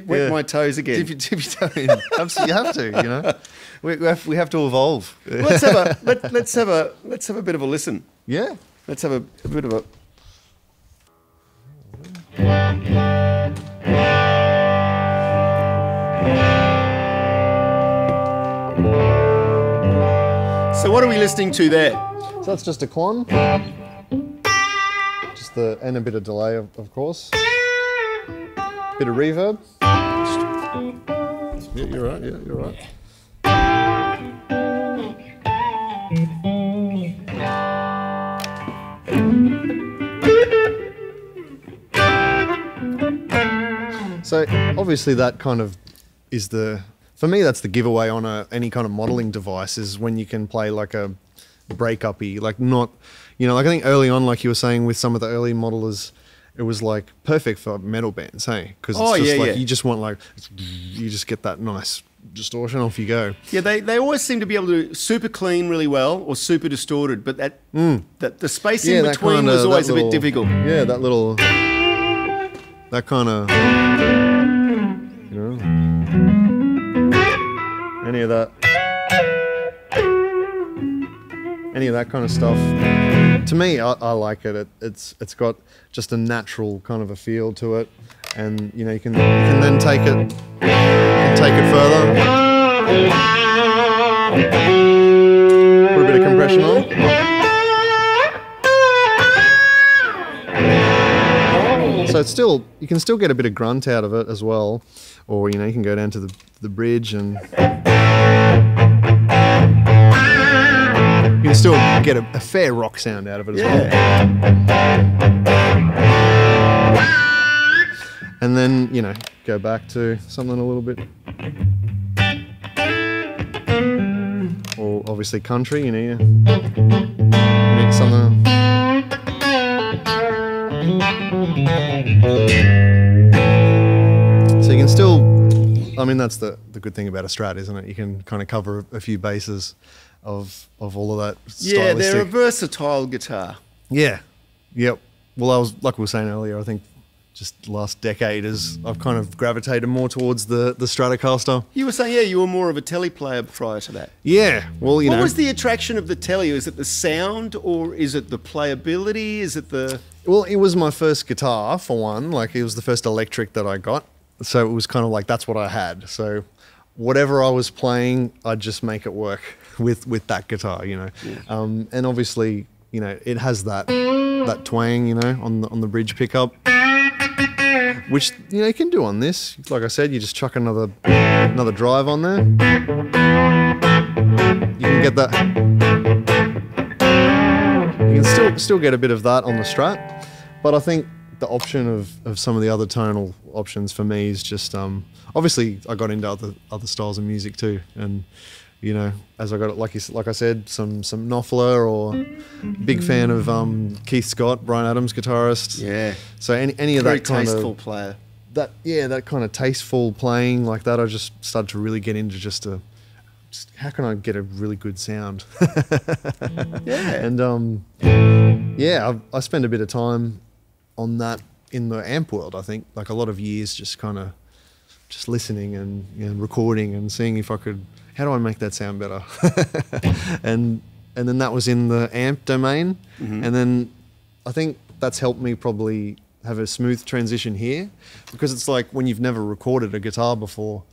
wet my toes again. Dip your toe in. Absolutely, you have to. We have to evolve. Let's have a bit of a listen. Yeah. Let's have a bit of a. So what are we listening to there? So that's just a Klon. And a bit of delay, of course. Bit of reverb. Yeah, you're right. Yeah, you're right. So obviously that kind of is for me that's the giveaway on any kind of modeling device, is when you can play like a breakup-y, like not, like I think early on, like you were saying with some of the early modelers, it was like perfect for metal bands, hey? Because you just want you just get that nice distortion, off you go. Yeah, they always seem to be able to super clean really well or super distorted, but that the spacing in between was always a bit difficult. Yeah, that kind of, any of that kind of stuff. To me, I like it. It's got just a natural kind of a feel to it, and you can then take it further. Put a bit of compression on. So it's you can still get a bit of grunt out of it as well, or you can go down to the bridge and you can still get a fair rock sound out of it as well. And then, go back to something a little bit, or obviously country, you need something. So you can still, that's the good thing about a Strat, isn't it? You can kind of cover a few bases of all of that stylistic. Yeah, they're a versatile guitar. Yeah. Yep. Well, like we were saying earlier, I think just last decade I've kind of gravitated more towards the Stratocaster. You were saying, you were more of a telly player prior to that. Yeah. Well, What was the attraction of the telly? Is it the sound, or is it the playability? Is it the... Well, it was my first guitar, for one. Like, it was the first electric that I got. So it was kind of like, that's what I had. So whatever I was playing, I'd just make it work with that guitar, Yeah. And obviously, it has that twang, on the bridge pickup, which, you can do on this. Like I said, you just chuck another drive on there. You can get that. You can still get a bit of that on the Strat, but I think the option of some of the other tonal options for me is just obviously I got into other styles of music too, and you know, as I got like I said, some Knopfler, or big fan of Keith Scott, Bryan Adams guitarist. Yeah. So any of Very that kind tasteful of player. that kind of tasteful playing like that, I just started to really get into just how can I get a really good sound? Yeah. And I spend a bit of time on that in the amp world. I think like a lot of years just kind of just listening and, you know, recording and seeing if I could, how do I make that sound better? and then that was in the amp domain. Mm-hmm. And then I think that's helped me probably have a smooth transition here, because it's like when you've never recorded a guitar before,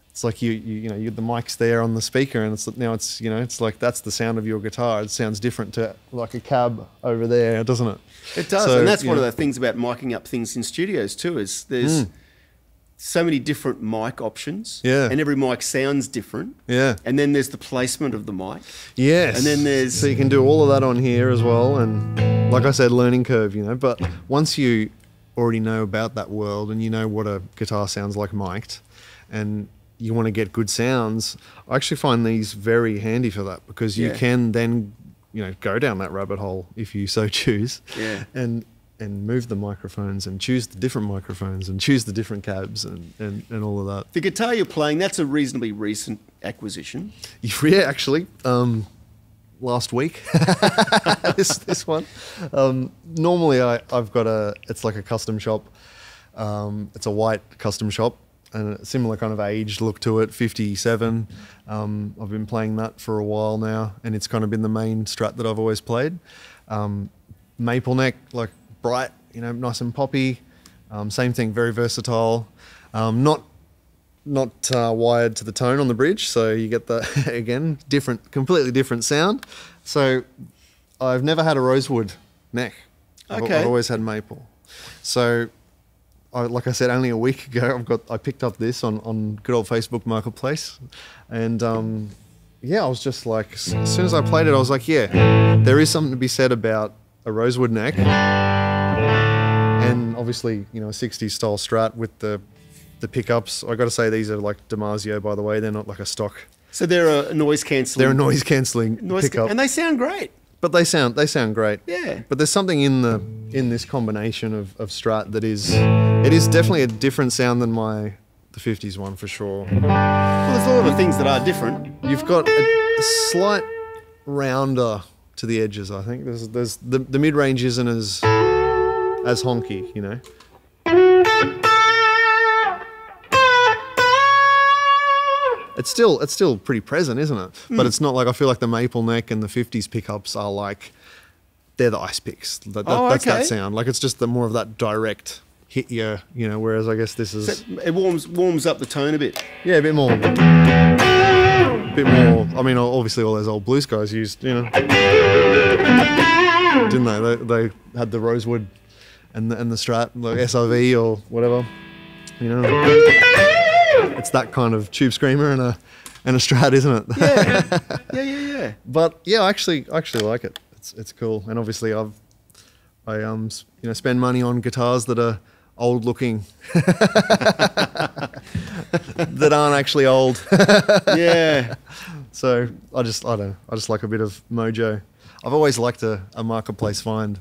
it's like you know, the mic's there on the speaker, and it's like that's the sound of your guitar. It sounds different to like a cab over there, doesn't it? It does, So, and that's you one know, of the things about miking up things in studios too. Is there's so many different mic options, Yeah. and every mic sounds different, Yeah. and then there's the placement of the mic, Yes. and then there's So you can do all of that on here as well, and like I said, learning curve, you know. But once you already know about that world and you know what a guitar sounds like mic'd, and you want to get good sounds, I actually find these very handy for that, because you Yeah. can then, you know, go down that rabbit hole if you so choose, Yeah. and move the microphones and choose the different microphones and choose the different cabs and all of that. the guitar you're playing. That's a reasonably recent acquisition. Yeah, actually, last week, this one. Normally I've got it's like a custom shop. It's a white custom shop and a similar kind of aged look to it, 57. I've been playing that for a while now, and it's kind of been the main Strat that I've always played. Maple neck, like bright, you know, nice and poppy. Same thing, very versatile. Not wired to the tone on the bridge, so you get the again completely different sound. So I've never had a rosewood neck. I've always had maple. So like I said, only a week ago I picked up this on good old Facebook Marketplace, and I was just like, as soon as I played it, I was like, yeah, there is something to be said about a rosewood neck, and obviously, you know, a 60s style Strat with the pickups. I got to say, these are like DiMarzio, by the way. They're not like a stock. So they're a noise cancelling. They're a noise cancelling pickup, and they sound great. but they sound great. Yeah. But there's something in this combination of Strat that is definitely a different sound than the 50s one for sure. Well, there's a lot of things that are different. You've got a slight rounder to the edges, I think. There's the mid range isn't as honky, you know. It's still pretty present, isn't it? But it's not like, I feel like the maple neck and the 50s pickups are like, they're the ice picks. That's that sound. Like, it's just more of that direct hit you know, whereas I guess this is... So it warms up the tone a bit. Yeah, a bit more. I mean, obviously all those old blues guys used, you know, didn't they? They had the rosewood and the Strat, like SRV or whatever, you know. It's that kind of tube screamer and a Strat, isn't it? Yeah. But yeah, I actually like it. It's cool, and obviously I spend money on guitars that are old looking, that aren't actually old. Yeah. So I just like a bit of mojo. I've always liked a marketplace find.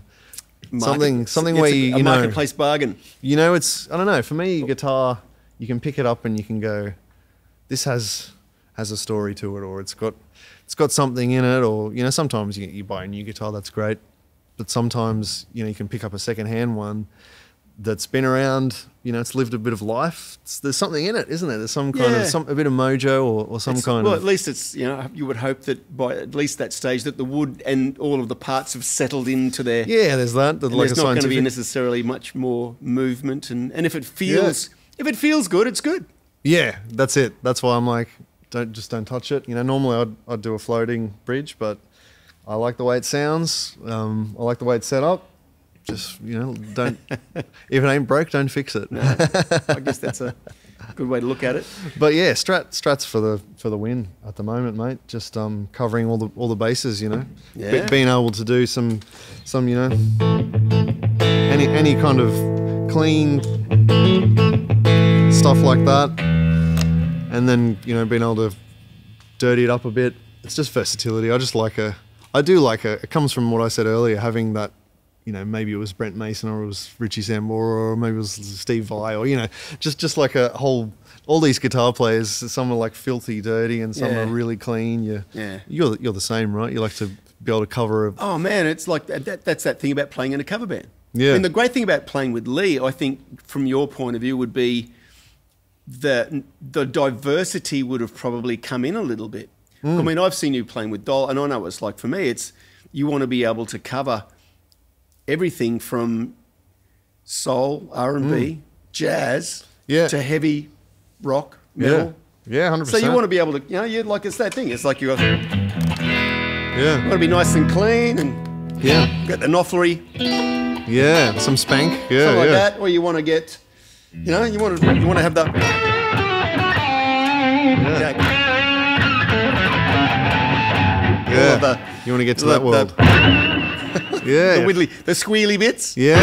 Something where you know, marketplace bargain. You know, it's, I don't know, for me, guitar, you can pick it up and you can go, this has a story to it, or it's got something in it, or, you know, sometimes you buy a new guitar, that's great, but sometimes, you know, you can pick up a second-hand one that's been around, you know, it's lived a bit of life. There's something in it, isn't there? There's some kind of a bit of mojo, or some kind of... Well, at least it's, you know, you would hope that by at least that stage that the wood and all of the parts have settled into their... Yeah, there's that. And like there's not going to be necessarily much more movement, and if it feels good, it's good. Yeah, that's it. That's why I'm like, don't touch it. You know, normally I'd do a floating bridge, but I like the way it sounds. I like the way it's set up. Just, you know, don't, if it ain't broke, don't fix it. No, I guess that's a good way to look at it. But yeah, Strats for the win at the moment, mate. Just covering all the bases, you know. Yeah. Being able to do some you know, any kind of clean stuff like that. And then, you know, being able to dirty it up a bit. It's just versatility. I do like it comes from what I said earlier, having that, you know, maybe it was Brent Mason or it was Richie Sambora or maybe it was Steve Vai or, you know, just like a whole, all these guitar players, some are like filthy dirty and some are really clean. You're the same, right? You like to be able to cover Oh man, it's like that's that thing about playing in a cover band. Yeah. I mean, the great thing about playing with Lee, I think from your point of view, would be that the diversity would have probably come in a little bit. I mean, I've seen you playing with Doll, and I know what it's like for me. It's you want to be able to cover everything from soul, R&B, jazz, to heavy rock, metal. Yeah, 100%. So you want to be able to, you know, you like it's that thing. It's like you want to be nice and clean, and get the nofflery. Yeah, some spank. Yeah, something like that. Or you want to get, you know, you want to have the. You want to get to that world. The widdly, the squealy bits. Yeah.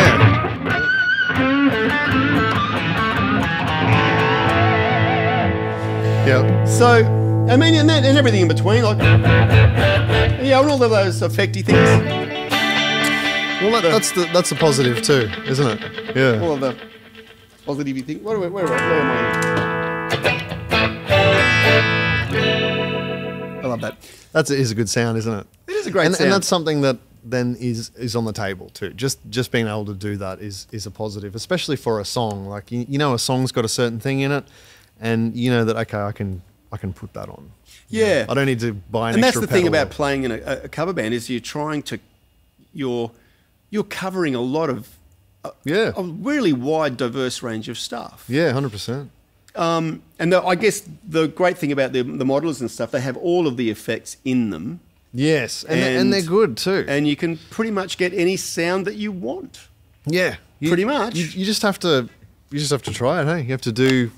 Yeah. So, I mean, and everything in between, like, and all of those effecty things. Well, that's a positive too, isn't it? Yeah. All of the positive things. Where am I? I love that. That is a good sound, isn't it? It is a great sound. And that's something that then is on the table too. Just being able to do that is a positive, especially for a song. Like you know, a song's got a certain thing in it, and you know that okay, I can put that on. Yeah, I don't need to buy an extra pedal. And that's the thing about playing in a cover band is you're covering a lot of a really wide, diverse range of stuff. Yeah, 100%. And I guess the great thing about the modelers and stuff, they have all of the effects in them. Yes, and they're good too. And you can pretty much get any sound that you want. Yeah, pretty much. You just have to try it. Hey, you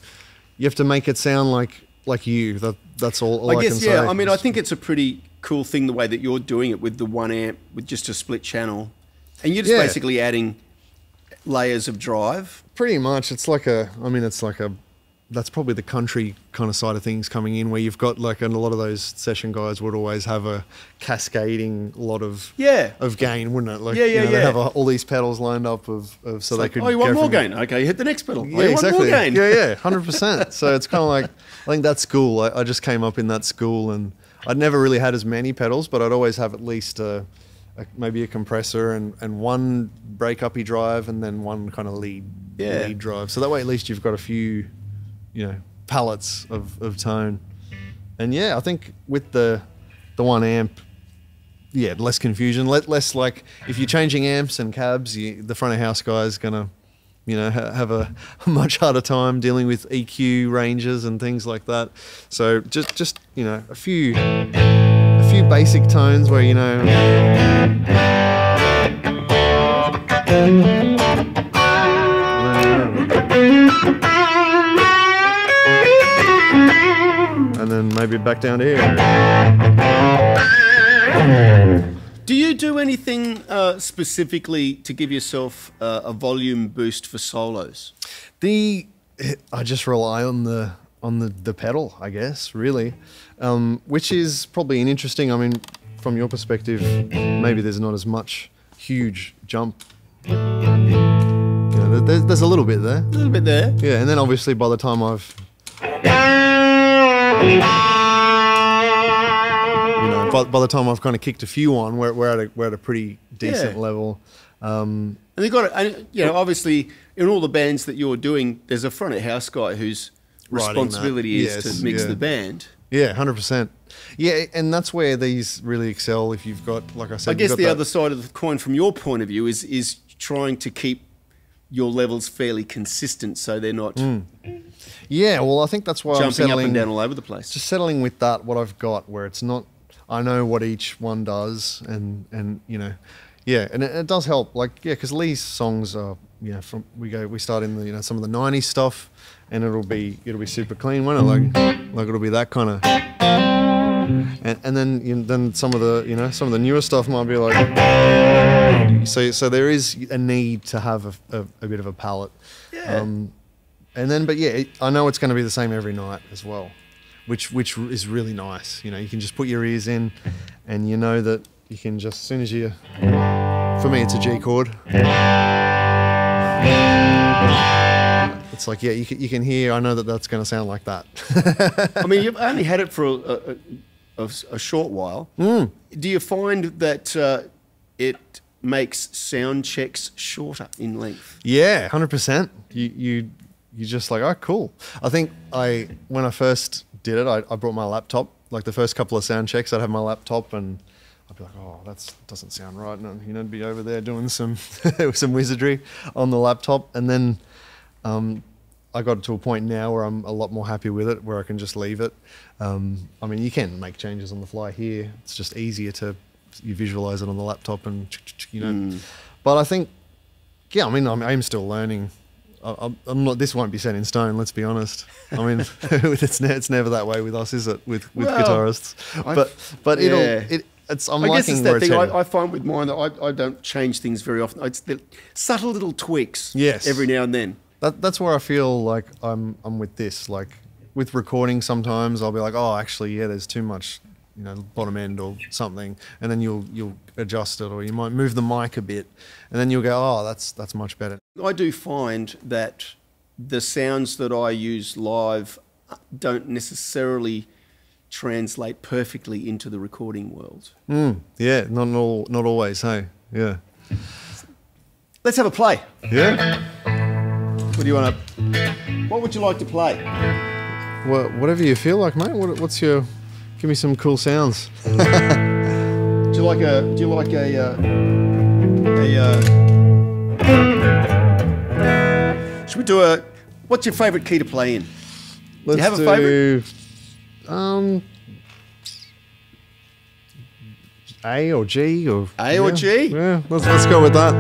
have to make it sound like you. That's all I guess, can say. I mean, I think it's a pretty cool thing the way that you're doing it with the 1 amp with just a split channel, and you're just basically adding layers of drive. Pretty much, that's probably the country kind of side of things coming in, where you've got like, and a lot of those session guys would always have a cascading lot of gain, wouldn't it? Like, they have all these pedals lined up so they could. Oh, you want more gain? Okay, hit the next pedal. Yeah, exactly. Want more gain? Yeah, 100%. So it's kind of like, I think that's school. I just came up in that school, and I'd never really had as many pedals, but I'd always have at least maybe a compressor and one breakup-y drive, and then one kind of lead drive. So that way, at least you've got a few, palettes of tone. And I think with the 1 amp, less confusion, less like if you're changing amps and cabs, the front of house guy's gonna, have a much harder time dealing with EQ ranges and things like that. So just a few basic tones where and then maybe back down to here. Do you do anything specifically to give yourself a volume boost for solos? I just rely on the pedal, I guess, really, which is probably an interesting. I mean, from your perspective, maybe there's not as much huge jump. There's a little bit there. A little bit there. Yeah, and then obviously by the time I've by the time I've kind of kicked a few on, we're at a pretty decent level. And they got it. Obviously, in all the bands that you're doing, there's a front of house guy whose responsibility is to mix the band. Yeah, 100%. Yeah, and that's where these really excel. If you've got, like I said, I guess the other side of the coin, from your point of view, is trying to keep your levels fairly consistent, so they're not. Yeah, well, I think that's why jumping I'm settling up and down all over the place. Just settling with that, what I've got, where it's not. I know what each one does, and and it does help. Like, because Lee's songs are, we start in the some of the '90s stuff, and it'll be super clean, won't it? Like it'll be that kind of. And then some of the newer stuff might be like. So there is a need to have a bit of a palette. Yeah. And then, but yeah, I know it's going to be the same every night as well, which is really nice. You know, you can just put your ears in, and you know that you can just, as soon as you, for me, it's a G chord. It's like, yeah, you can hear. I know that that's going to sound like that. I mean, you've only had it for a short while. Do you find that it makes sound checks shorter in length? Yeah, 100%. You just like, oh, cool. I think when I first did it, I brought my laptop. Like the first couple of sound checks, I'd have my laptop and I'd be like, oh, that doesn't sound right. And, you know, I'd be over there doing some some wizardry on the laptop. And then I got to a point now where I'm a lot more happy with it, where I can just leave it. I mean, you can make changes on the fly here. It's just easier you visualize it on the laptop and, you know. But I think, yeah, I mean, I'm still learning. I'm not. This won't be set in stone. Let's be honest. I mean, it's never that way with us, is it? With guitarists. But I'm liking where it's heading. I find with mine that I don't change things very often. It's the subtle little tweaks. Yes. Every now and then. That's where I feel like I'm with this. Like with recording, sometimes I'll be like, oh, actually, yeah, there's too much, you know, bottom end or something, and then you'll adjust it, or you might move the mic a bit, and then you'll go, oh, that's much better. I do find that the sounds that I use live don't necessarily translate perfectly into the recording world. Yeah, not always. Hey, yeah. Let's have a play. Yeah. What do you want to? What would you like to play? Well, whatever you feel like, mate. What's your? Give me some cool sounds. Do you like a? Should we do a? What's your favourite key to play in? Do you have a favourite? A or G or A or G? Yeah, let's go with that.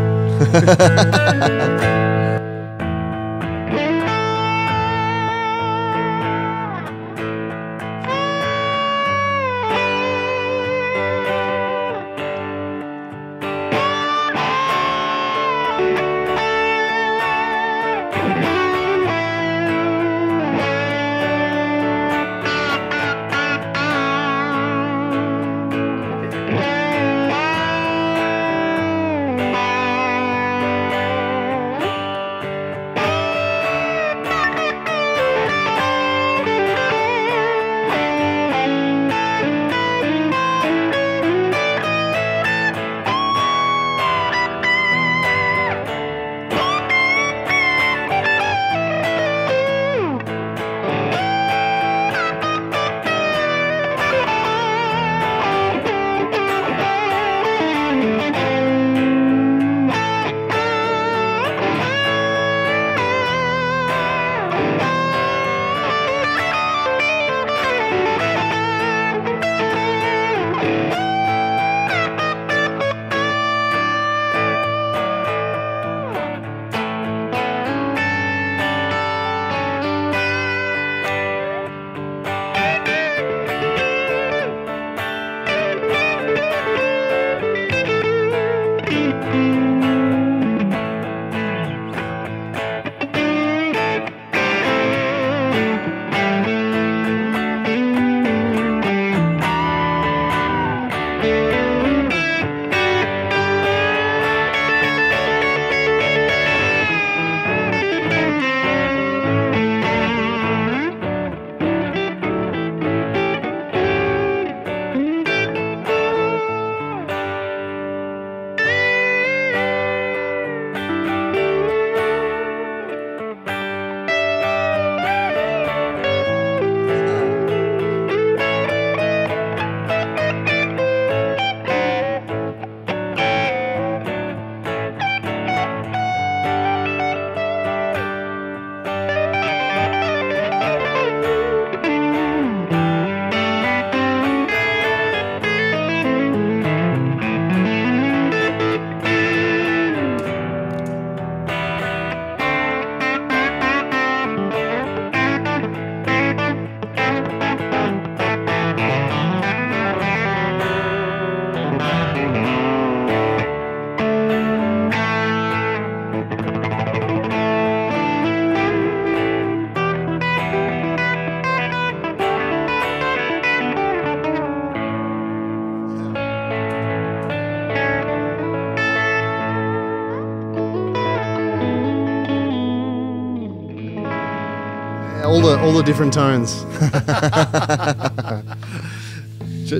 all the different tones.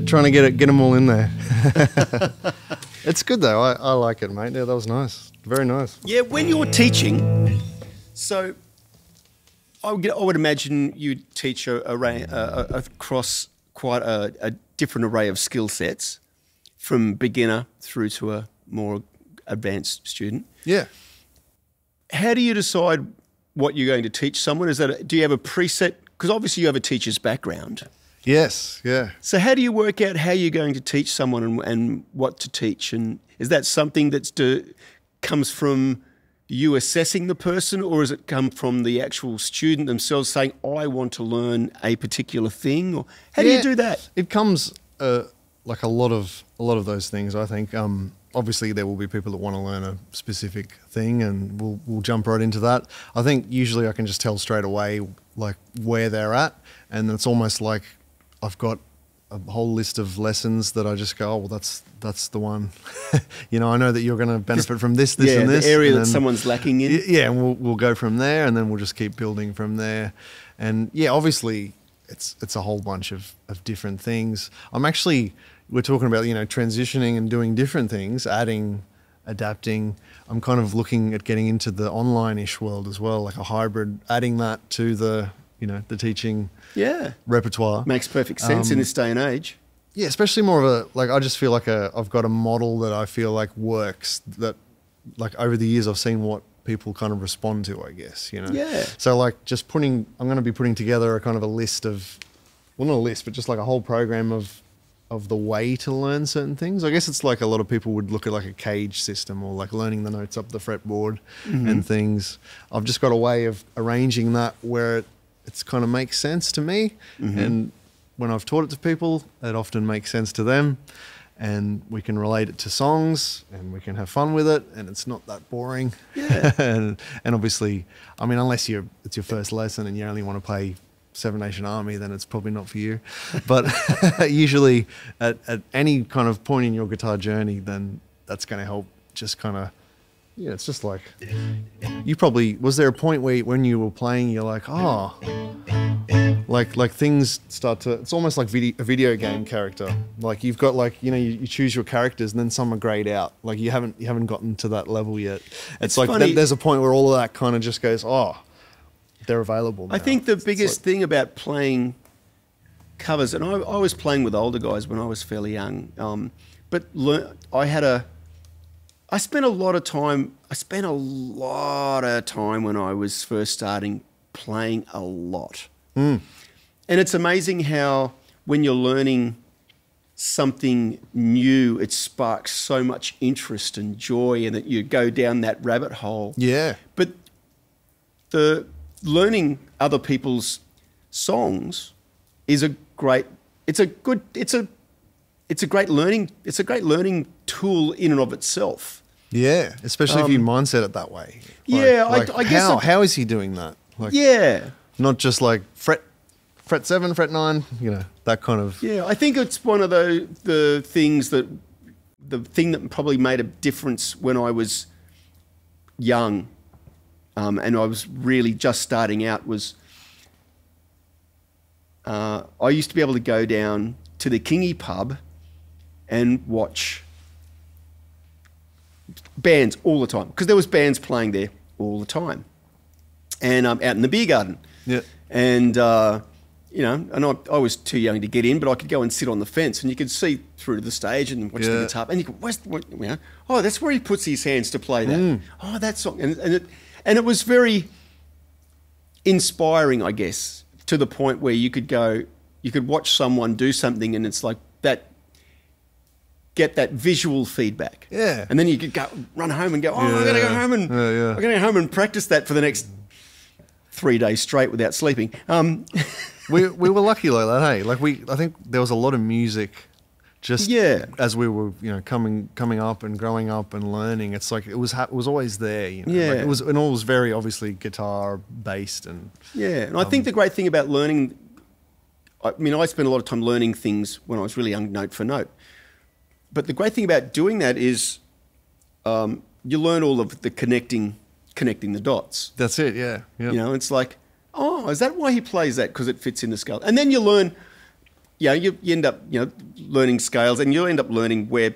Trying to get them all in there. It's good though. I like it, mate. Yeah, that was nice. Very nice. Yeah, when you're teaching, so I would imagine you teach across quite a different array of skill sets, from beginner through to a more advanced student. Yeah. How do you decide what you're going to teach someone? Do you have a preset? Because obviously you have a teacher's background. Yes, yeah. So how do you work out how you're going to teach someone and what to teach? And is that something comes from you assessing the person, or does it come from the actual student themselves saying, I want to learn a particular thing? Or how do you do that? It comes like a lot of those things, I think. Obviously, there will be people that want to learn a specific thing, and we'll jump right into that. I think usually I can just tell straight away like where they're at, and it's almost like I've got a whole list of lessons that I just go, oh, well, that's the one. You know, I know that you're going to benefit from this, and this. The area that someone's lacking in. Yeah, and we'll go from there, and then we'll just keep building from there. And yeah, obviously, it's a whole bunch of different things. We're talking about, you know, transitioning and doing different things, adding, adapting. I'm kind of looking at getting into the online-ish world as well, like a hybrid, adding that to the teaching repertoire. Makes perfect sense in this day and age. Yeah, especially more of I just feel like I've got a model that I feel like works, that like over the years I've seen what people kind of respond to, I guess, you know. Yeah. So like I'm going to be putting together a kind of a list of, well, not a list, but just like a whole program of the way to learn certain things. I guess it's like a lot of people would look at like a cage system, or like learning the notes up the fretboard and things. I've just got a way of arranging that where it's kind of makes sense to me. And when I've taught it to people, it often makes sense to them, and we can relate it to songs, and we can have fun with it, and it's not that boring. Yeah. and obviously, I mean, unless it's your first lesson and you only want to play Seven Nation Army, then it's probably not for you. But usually at any kind of point in your guitar journey, then that's going to help just kind of, yeah, it's just like, was there a point where when you were playing, you're like, oh, like things start to, it's almost like a video game character. Like you've got like, you know, you choose your characters and then some are grayed out. Like you haven't gotten to that level yet. It's like there's a point where all of that kind of just goes, oh, they're available now. I think the biggest thing about playing covers, and I was playing with older guys when I was fairly young, but I spent a lot of time when I was first starting playing a lot. And it's amazing how when you're learning something new, it sparks so much interest and joy, and that you go down that rabbit hole. Yeah. But the learning other people's songs is a great learning tool in and of itself. Yeah, especially if you mindset it that way. I guess how is he doing that? Like, not just like fret 7, fret 9, you know, that kind of. Yeah, I think it's one of the things the thing that probably made a difference when I was young. And I was really just starting out was I used to be able to go down to the Kingy pub and watch bands all the time, because there was bands playing there all the time, and out in the beer garden. Yeah. And you know, and I was too young to get in, but I could go and sit on the fence, and you could see through to the stage and watch the guitar, and you go, oh, that's where he puts his hands to play that. Oh, that song, and it was very inspiring, I guess, to the point where you could watch someone do something, and it's like that, get that visual feedback. Yeah. And then you could run home and go, I'm going to go home and I'm going to go home and practice that for the next 3 days straight without sleeping. We were lucky like that, hey? Like I think there was a lot of music. Just as we were, you know, coming up and growing up and learning, it's like it was always there. You know? Like it was very obviously guitar based and and I think the great thing about learning, I mean, I spent a lot of time learning things when I was really young, note for note. But the great thing about doing that is you learn all of the connecting the dots. That's it, yeah. You know, it's like, oh, is that why he plays that? Because it fits in the scale. And then you learn, you end up, learning scales, and you'll end up learning where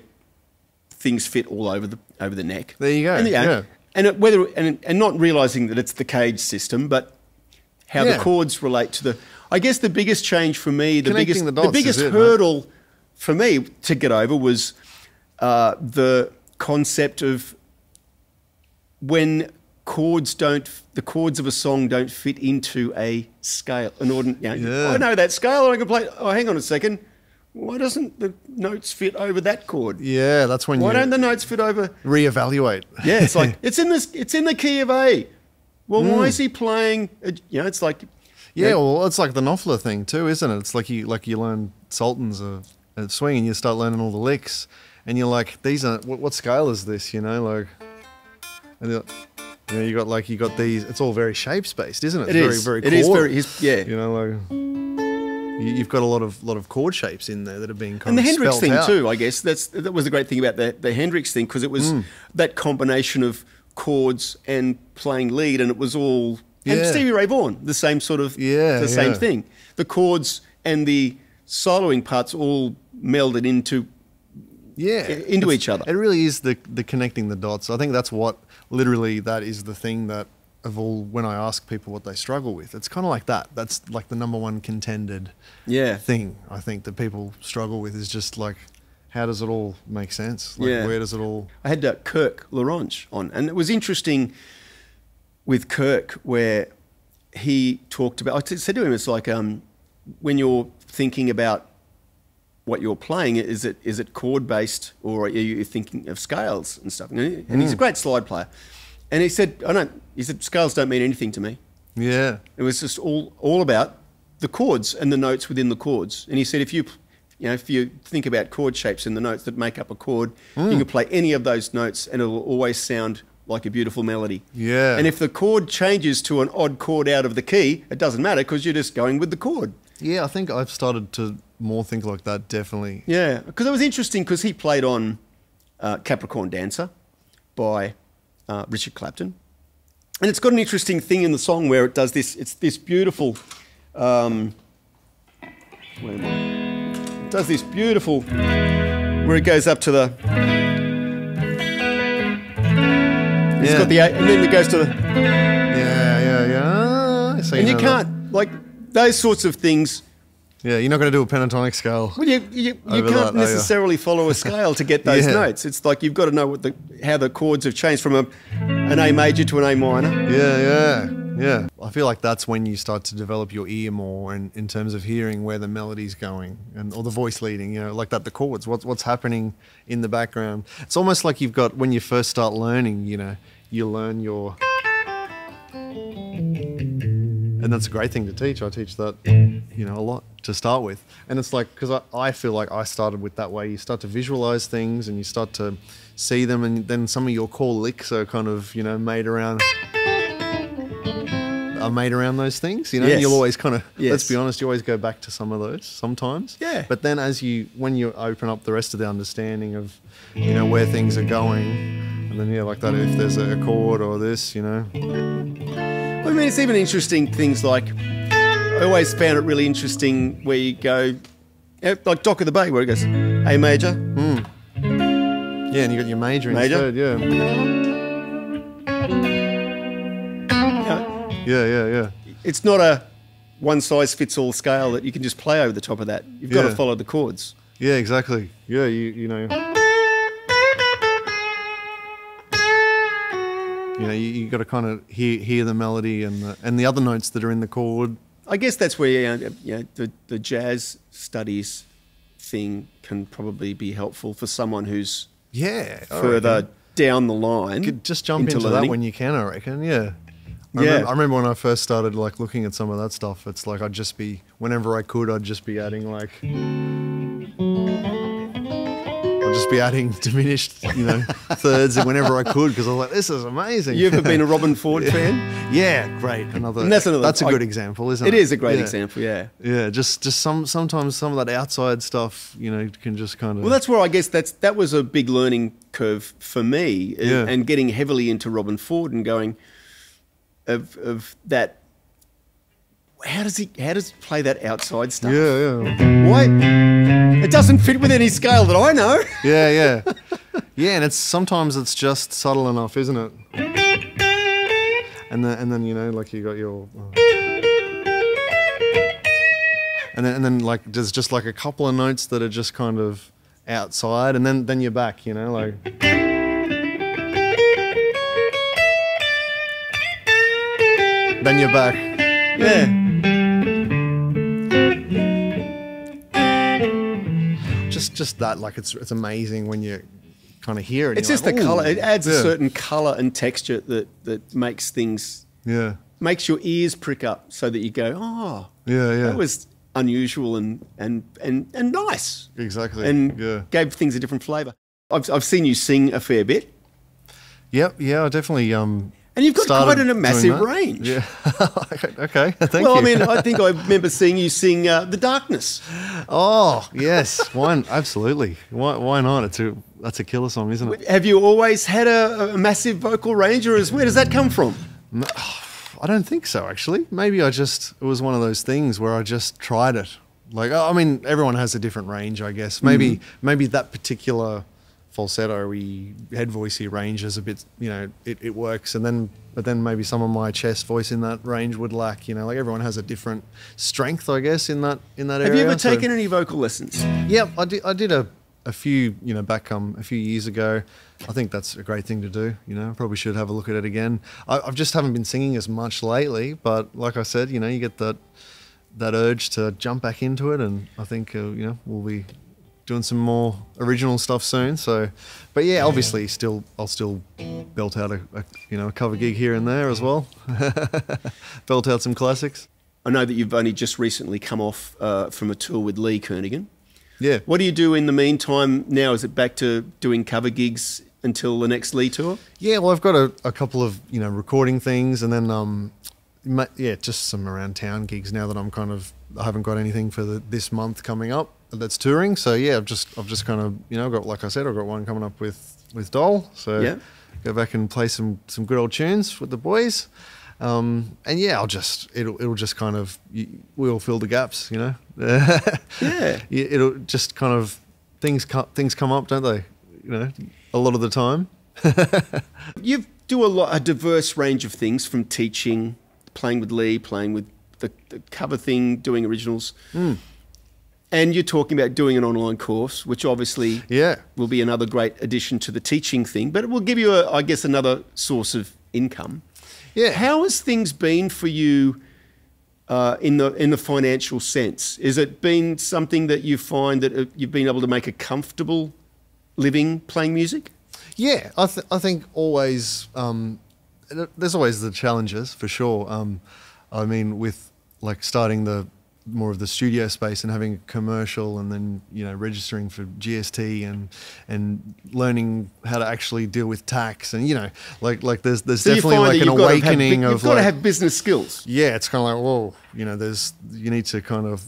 things fit all over the neck. There you go. And, yeah. And not realising that it's the cage system, but how the chords relate to the... I guess the biggest change for me, the biggest hurdle for me to get over was the concept of when the chords of a song don't fit into a scale. I know that scale, and I can play... Oh, hang on a second. Why doesn't the notes fit over that chord? Yeah, that's when Why don't the notes fit over... Reevaluate. Yeah, it's like, it's in the key of A. Well, why is he playing... it's like... Yeah, well, it's like the Knopfler thing too, isn't it? It's like you learn Sultans of swing, and you start learning all the licks, and you're like, these are... What scale is this, And you got these... It's all very shapes-based, isn't it? It's very chord. It is very... You've got a lot of chord shapes in there that are being and the Hendrix thing out. too, I guess. That was the great thing about the Hendrix thing, because it was that combination of chords and playing lead, and it was all... And Stevie Ray Vaughan, the same sort of... same thing. The chords and the soloing parts all melded into each other. It really is the connecting the dots. I think that's what... Literally, that is the thing that... when I ask people what they struggle with, it's kind of like that. That's like the number one contended thing I think that people struggle with, is just like, how does it all make sense? Where does it all... I had Kirk Laronche on, and it was interesting with Kirk where he talked about... I said to him, it's like when you're thinking about what you're playing, is it chord-based, or are you thinking of scales and stuff? And he's a great slide player. And he said, scales don't mean anything to me. Yeah. It was just all about the chords and the notes within the chords. And he said, if you think about chord shapes and the notes that make up a chord, you can play any of those notes and it'll always sound like a beautiful melody. Yeah. And if the chord changes to an odd chord out of the key, it doesn't matter, because you're just going with the chord. Yeah, I think I've started to more think like that, definitely. Yeah, because it was interesting, because he played on Capricorn Dancer by... Richard Clapton, and it's got an interesting thing in the song where it does this. It's this beautiful. It does this beautiful where it goes up to the. It's got the and then it goes to the. Yeah. So and you can't those sorts of things. Yeah, you're not going to do a pentatonic scale. Well, you can't necessarily follow a scale to get those notes. It's like you've got to know how the chords have changed from an A major to an A minor. Yeah. I feel like that's when you start to develop your ear more, and in terms of hearing where the melody's going, or the voice leading. Like that, the chords. What's happening in the background? It's almost like you've got, when you first start learning. You learn your. And that's a great thing to teach. I teach that, a lot to start with. And it's like, because I feel like I started with that way. You start to visualize things and you start to see them, and then some of your core licks are kind of, made around those things, Yes. And you'll always kind of, yes. Let's be honest, you always go back to some of those sometimes. Yeah. But then when you open up the rest of the understanding of, where things are going, and then, like that, if there's a chord or this, I mean, it's even interesting things like, I always found it really interesting where you go, like Dock of the Bay, where it goes A major. Yeah, and you got your major instead, yeah. Yeah. It's not a one-size-fits-all scale that you can just play over the top of that. You've got to follow the chords. Yeah, exactly. Yeah, you know... You got to kind of hear the melody and the other notes that are in the chord. I guess that's where the jazz studies thing can probably be helpful for someone who's further down the line. Just jump into that when you can, I reckon. Yeah. I remember when I first started looking at some of that stuff. It's like whenever I could, I'd just be adding diminished, thirds whenever I could, because I was like, this is amazing. You ever been a Robin Ford fan? Yeah, great. That's a good example, isn't it? It is a great example, yeah. Yeah, just sometimes some of that outside stuff, can just kind of... Well, that's where I guess that was a big learning curve for me, and getting heavily into Robin Ford and going of that how does he play that outside stuff? Yeah, yeah. Why? It doesn't fit with any scale that I know. Yeah, yeah. Yeah, and sometimes it's just subtle enough, isn't it? And then you know, like you got your and then like there's just like a couple of notes that are just kind of outside, and then you're back, you know, like then you're back. Yeah. Just that, like it's amazing when you kind of hear it. It's just the colour. It adds a Yeah. certain colour and texture that makes things, makes your ears prick up so that you go, oh, yeah. that was unusual and nice. Exactly. And gave things a different flavour. I've seen you sing a fair bit. Yep, yeah, I definitely and you've got quite a massive range. Yeah. Okay, thank you. Well, I mean, I think I remember seeing you sing The Darkness. Oh, yes. Absolutely. Why not? That's a killer song, isn't it? Have you always had a massive vocal range, or where does that come from? I don't think so, actually. Maybe it was one of those things where I just tried it. Like, I mean, everyone has a different range, I guess. Maybe that particular falsetto-y head voicey range is a bit, you know, it works, but then maybe some of my chest voice in that range would lack, you know, like everyone has a different strength, I guess, in that area. Have you ever taken any vocal lessons? Yeah, I did a few, you know, back a few years ago. I think that's a great thing to do, you know. Probably should have a look at it again. I just haven't been singing as much lately, but like I said, you know, you get that urge to jump back into it, and I think you know, we'll be doing some more original stuff soon. So, but yeah, obviously I'll still belt out a cover gig here and there as well. Belt out some classics. I know that you've only just recently come off from a tour with Lee Kernaghan. Yeah. What do you do in the meantime now? Is it back to doing cover gigs until the next Lee tour? Yeah, well, I've got a couple of, you know, recording things, and then just some around town gigs now that I haven't got anything for this month coming up that's touring. So yeah, I've just kind of, you know, like I said, I've got one coming up with Dole. So go back and play some good old tunes with the boys. And yeah, it'll just kind of, we'll fill the gaps, you know. Yeah. It'll just kind of, things come up, don't they? You know, a lot of the time. You do a diverse range of things, from teaching, playing with Lee, playing with the cover thing, doing originals. And you're talking about doing an online course, which obviously will be another great addition to the teaching thing, but it will give you, I guess, another source of income. Yeah. How has things been for you in the financial sense? Is it been something that you find that you've been able to make a comfortable living playing music? Yeah, I think always, there's always the challenges for sure. I mean, with like starting more of the studio space and having a commercial, and then, you know, registering for GST and learning how to actually deal with tax, and, you know, like there's so definitely like an awakening of, you've got to have business skills. Yeah, it's kind of like, whoa, you know, you need to kind of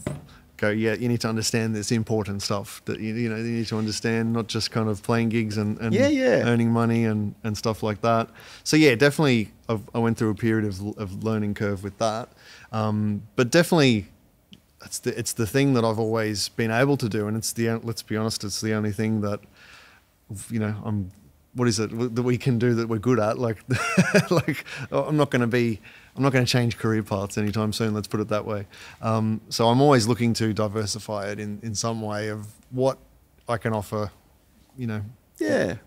go, yeah, you need to understand this important stuff that you know, you need to understand, not just kind of playing gigs and earning money and stuff like that. So yeah, definitely I went through a period of learning curve with that, but definitely it's the thing that I've always been able to do, and let's be honest, it's the only thing that, you know, what is it that we can do that we're good at? Like, like I'm not going to change career paths anytime soon. Let's put it that way. So I'm always looking to diversify it in some way of what I can offer, you know,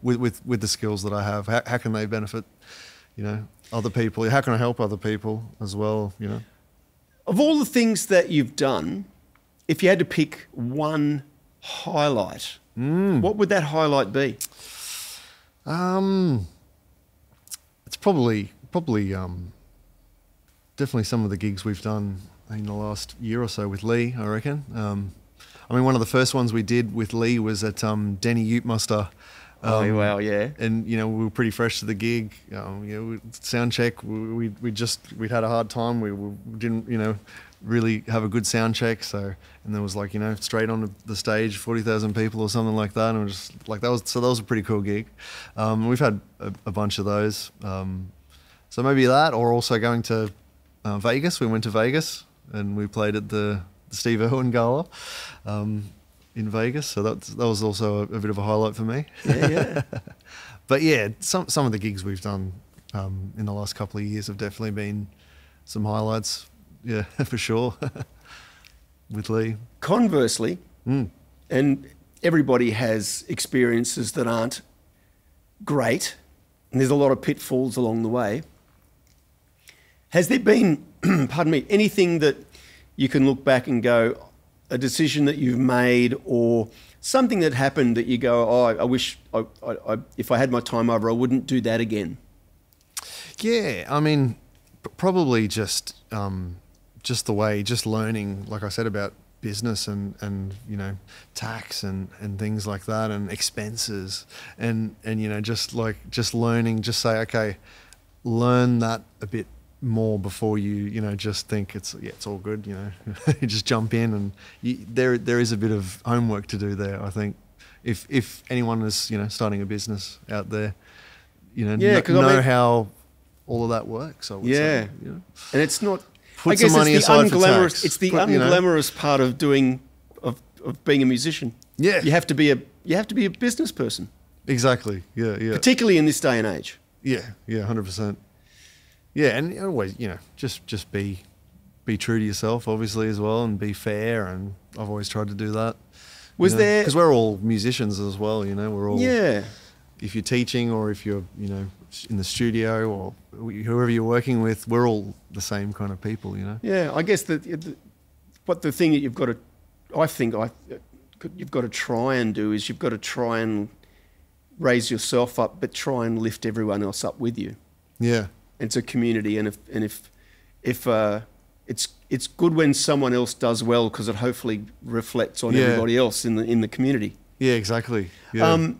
with the skills that I have. How can they benefit, you know, other people? How can I help other people as well, you know? Of all the things that you've done, if you had to pick one highlight, what would that highlight be? It's probably definitely some of the gigs we've done in the last year or so with Lee, I reckon. I mean, one of the first ones we did with Lee was at Denny Ute Muster. Oh wow, yeah. And you know, we were pretty fresh to the gig. You know, sound check. We'd had a hard time. We didn't, you know, really have a good sound check. So, and there was like, you know, straight on the stage, 40,000 people or something like that. And it was just like that was a pretty cool gig. We've had a bunch of those. So maybe that, or also going to Vegas. We went to Vegas and we played at the Steve Irwin Gala in Vegas. So that was also a bit of a highlight for me. Yeah. But yeah, some of the gigs we've done in the last couple of years have definitely been some highlights. Yeah, for sure. With Lee. Conversely, and everybody has experiences that aren't great, and there's a lot of pitfalls along the way. Has there been, pardon me, anything that you can look back and go, a decision that you've made or something that happened that you go, oh, I wish if I had my time over, I wouldn't do that again? Yeah, I mean, probably just the way, just learning, like I said, about business and you know, tax and things like that, and expenses, and you know, just learning, just say, okay, learn that a bit more before you know, just think it's all good, you know. You just jump in, and there is a bit of homework to do there, I think, if anyone is, you know, starting a business out there, you know, know how all of that works, I would say. You know? And it's not, put some money aside for tax. It's the unglamorous part of being a musician. Yeah. You have to be a business person. Exactly. Yeah. Particularly in this day and age. Yeah, 100%. Yeah, and always, you know, just be true to yourself, obviously, as well, and be fair. And I've always tried to do that. Was there, because we're all musicians as well, you know. We're all, if you're teaching or if you're, you know, in the studio or whoever you're working with, we're all the same kind of people, you know. Yeah, I guess the thing that you've got to, I think you've got to try and do is you've got to try and raise yourself up, but try and lift everyone else up with you. Yeah. It's a community, and if it's good when someone else does well, because it hopefully reflects on everybody else in the community. Yeah, exactly. Yeah.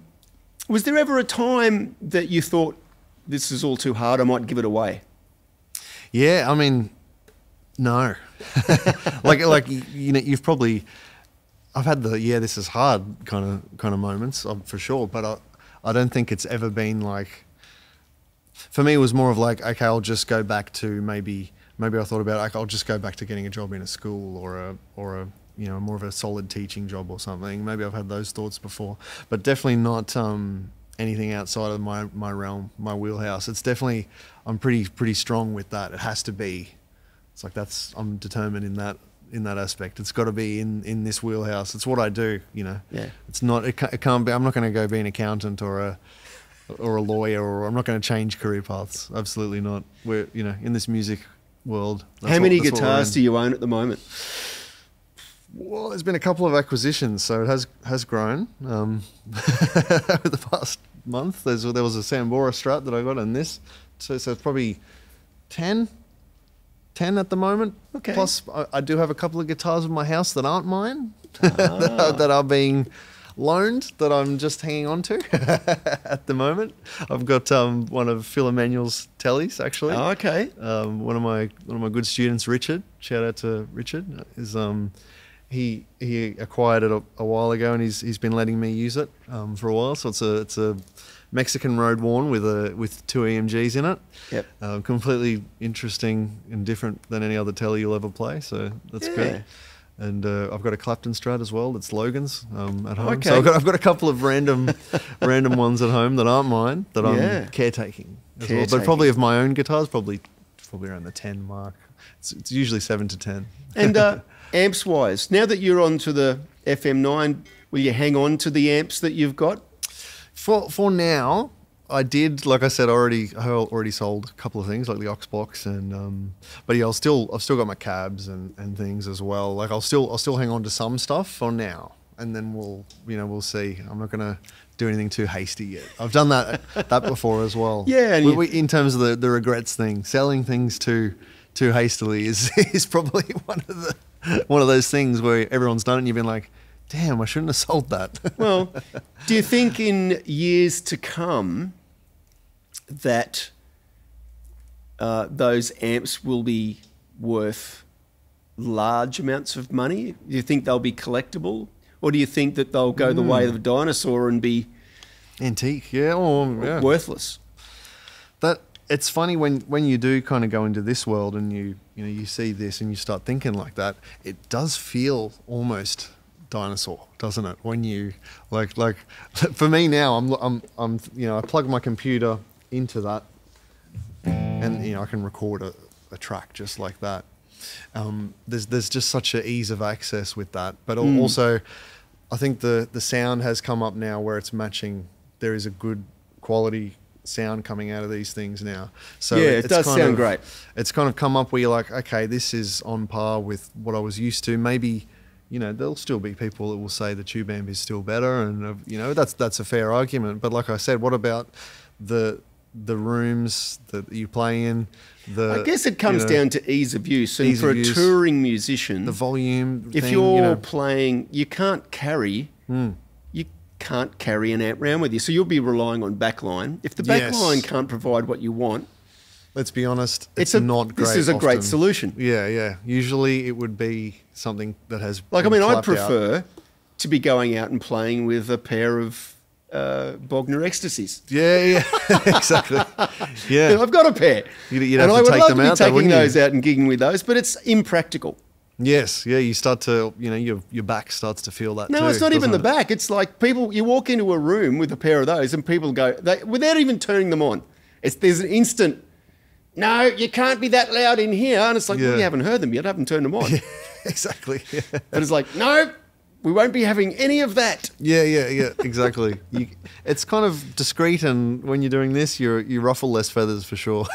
Was there ever a time that you thought, this is all too hard, I might give it away? Yeah, I mean, no. like you know, you've probably, I've had the this is hard kind of moments, for sure, but I don't think it's ever been like, for me it was more of like, okay, I'll just go back to maybe I thought about, like, I'll just go back to getting a job in a school or a you know, more of a solid teaching job or something. Maybe I've had those thoughts before, but definitely not anything outside of my realm, my wheelhouse. It's definitely, I'm pretty strong with that. It has to be. It's like, I'm determined in that aspect. It's got to be in this wheelhouse. It's what I do, you know. Yeah. It's not. It can't be. I'm not going to go be an accountant or a lawyer, or I'm not going to change career paths. Absolutely not. We're, you know, in this music world. How many guitars do you own at the moment? Well, there's been a couple of acquisitions, so it has grown over the past month. There was a Sambora Strat that I got, and this, so it's probably 10 at the moment. Okay. Plus, I do have a couple of guitars in my house that aren't mine, that are being loaned, that I'm just hanging on to at the moment. I've got one of Phil Emmanuel's tellies, actually. Oh, okay. One of my good students, Richard. Shout out to Richard. Is he acquired it a while ago, and he's been letting me use it for a while. So it's a Mexican road worn with two EMGs in it. Yep. Completely interesting and different than any other telly you'll ever play. So that's good. And I've got a Clapton Strat as well. That's Logan's at home. Okay. So I've got a couple of random ones at home that aren't mine, that I'm caretaking as well. But probably of my own guitars, probably around the 10 mark. It's usually 7 to 10. And amps wise, now that you're on to the FM9, will you hang on to the amps that you've got? For now, I did, like I said, I already sold a couple of things, like the aux box, and but yeah, I've still got my cabs and things as well. Like I'll still hang on to some stuff for now, and then we'll see. I'm not gonna do anything too hasty yet. I've done that before as well. Yeah, and in terms of the regrets thing, selling things too hastily is probably one of those things where everyone's done it and you've been like, damn, I shouldn't have sold that. Well, do you think in years to come that those amps will be worth large amounts of money? Do you think they'll be collectible? Or do you think that they'll go the way of a dinosaur and be antique? Yeah, or worthless? That it's funny when you do kind of go into this world and you see this and you start thinking like that, it does feel almost dinosaur, doesn't it? When you like for me now, I'm I plug my computer into that, and I can record a track just like that. There's just such an ease of access with that, but also I think the sound has come up now where it's matching. There is a good quality sound coming out of these things now. So yeah, it does sound great. It's kind of come up where you're like, okay, this is on par with what I was used to. Maybe, there'll still be people that will say the tube amp is still better, and that's a fair argument. But like I said, what about the rooms that you play in? I guess it comes down to ease of use. And for a touring musician, the volume. If you're playing, you can't carry. You can't carry an amp around with you, so you'll be relying on backline. If the backline can't provide what you want, let's be honest, it's not great. This is a great solution. Yeah. Usually it would be something that has I'd prefer to be going out and playing with a pair of Bogner Ecstasies. Yeah, exactly. Yeah, I've got a pair. You'd have to take them out. I would love to be taking those out and gigging with those, but it's impractical. Yes, yeah, you start to, your back starts to feel that. No, it's not even the back. It's like you walk into a room with a pair of those, and people go without even turning them on. There's an instant. No, you can't be that loud in here, and it's like, well, you haven't heard them yet. I haven't turned them on. Yeah, exactly. Yeah. But it's like, no. We won't be having any of that. Yeah, exactly. It's kind of discreet, and when you're doing this, you ruffle less feathers for sure.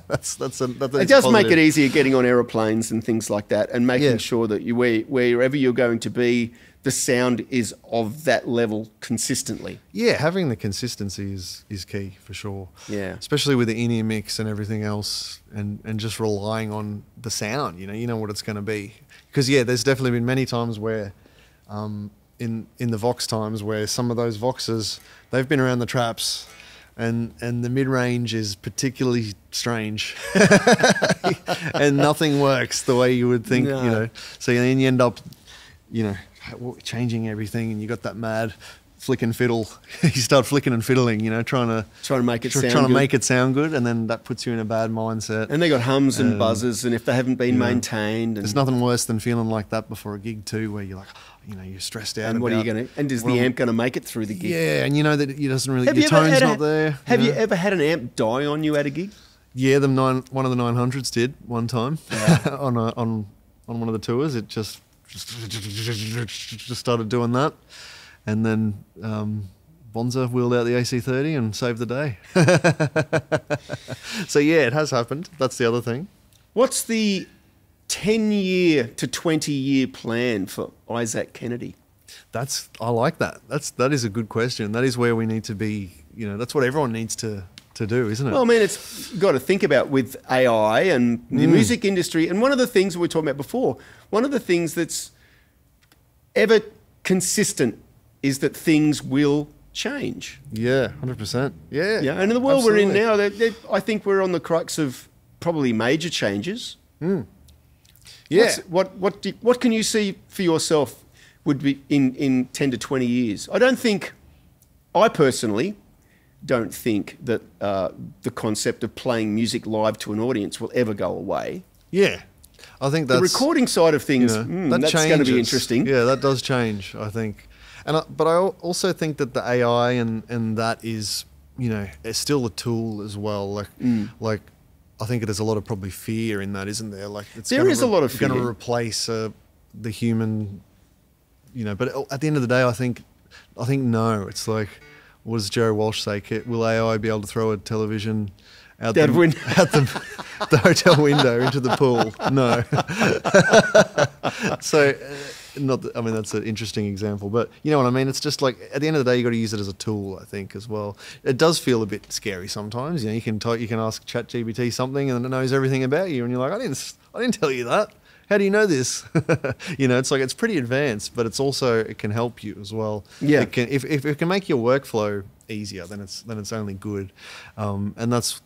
It does make it easier getting on aeroplanes and things like that, and making sure that wherever you're going to be, the sound is of that level consistently. Yeah, having the consistency is key for sure. Yeah, especially with the in-ear mix and everything else, and just relying on the sound. You know what it's going to be. Because there's definitely been many times where. In the Vox times where some of those Voxes, they've been around the traps, and the mid-range is particularly strange and nothing works the way you would think. So then you end up changing everything, and you got that mad flick and fiddle. You start flicking and fiddling, trying to make it sound good, and then that puts you in a bad mindset. And they got hums and buzzers, and if they haven't been maintained, there's nothing worse than feeling like that before a gig too, where you're like, you're stressed out. And what are you going to? And is the amp going to make it through the gig? Yeah, and that it doesn't really. Your tone's not there. Have you ever had an amp die on you at a gig? Yeah, one of the 900s did one time on one of the tours. It just started doing that. And then Bonza wheeled out the AC30 and saved the day. So, it has happened. That's the other thing. What's the 10-year to 20-year plan for Isaac Kennedy? I like that. That is a good question. That is where we need to be. That's what everyone needs to do, isn't it? Well, I mean, it's got to think about with AI and the music industry. And one of the things we were talking about before, one of the things that's ever consistent is that things will change. Yeah, 100%. Yeah. Yeah, and in the world we're in now, I think we're on the crux of probably major changes. Yeah. What can you see for yourself would be in 10 to 20 years? I personally don't think that the concept of playing music live to an audience will ever go away. Yeah. I think that's... The recording side of things, that's going to be interesting. Yeah, that does change, I think. But I also think that the AI and that is, it's still a tool as well. Like I think there's a lot of probably fear in that, isn't there? Like there is a lot of fear. Going to replace the human, But at the end of the day, I think no. It's like, what does Joe Walsh say? Will AI be able to throw a television out the hotel window into the pool? No. So. That's an interesting example, but you know what I mean? It's just like, at the end of the day, you got to use it as a tool, I think, as well. It does feel a bit scary sometimes. You can ask ChatGPT something and it knows everything about you, and you're like, I didn't tell you that. How do you know this? It's like, it's pretty advanced, but it can help you as well. Yeah. If it can make your workflow easier, then it's only good. And that's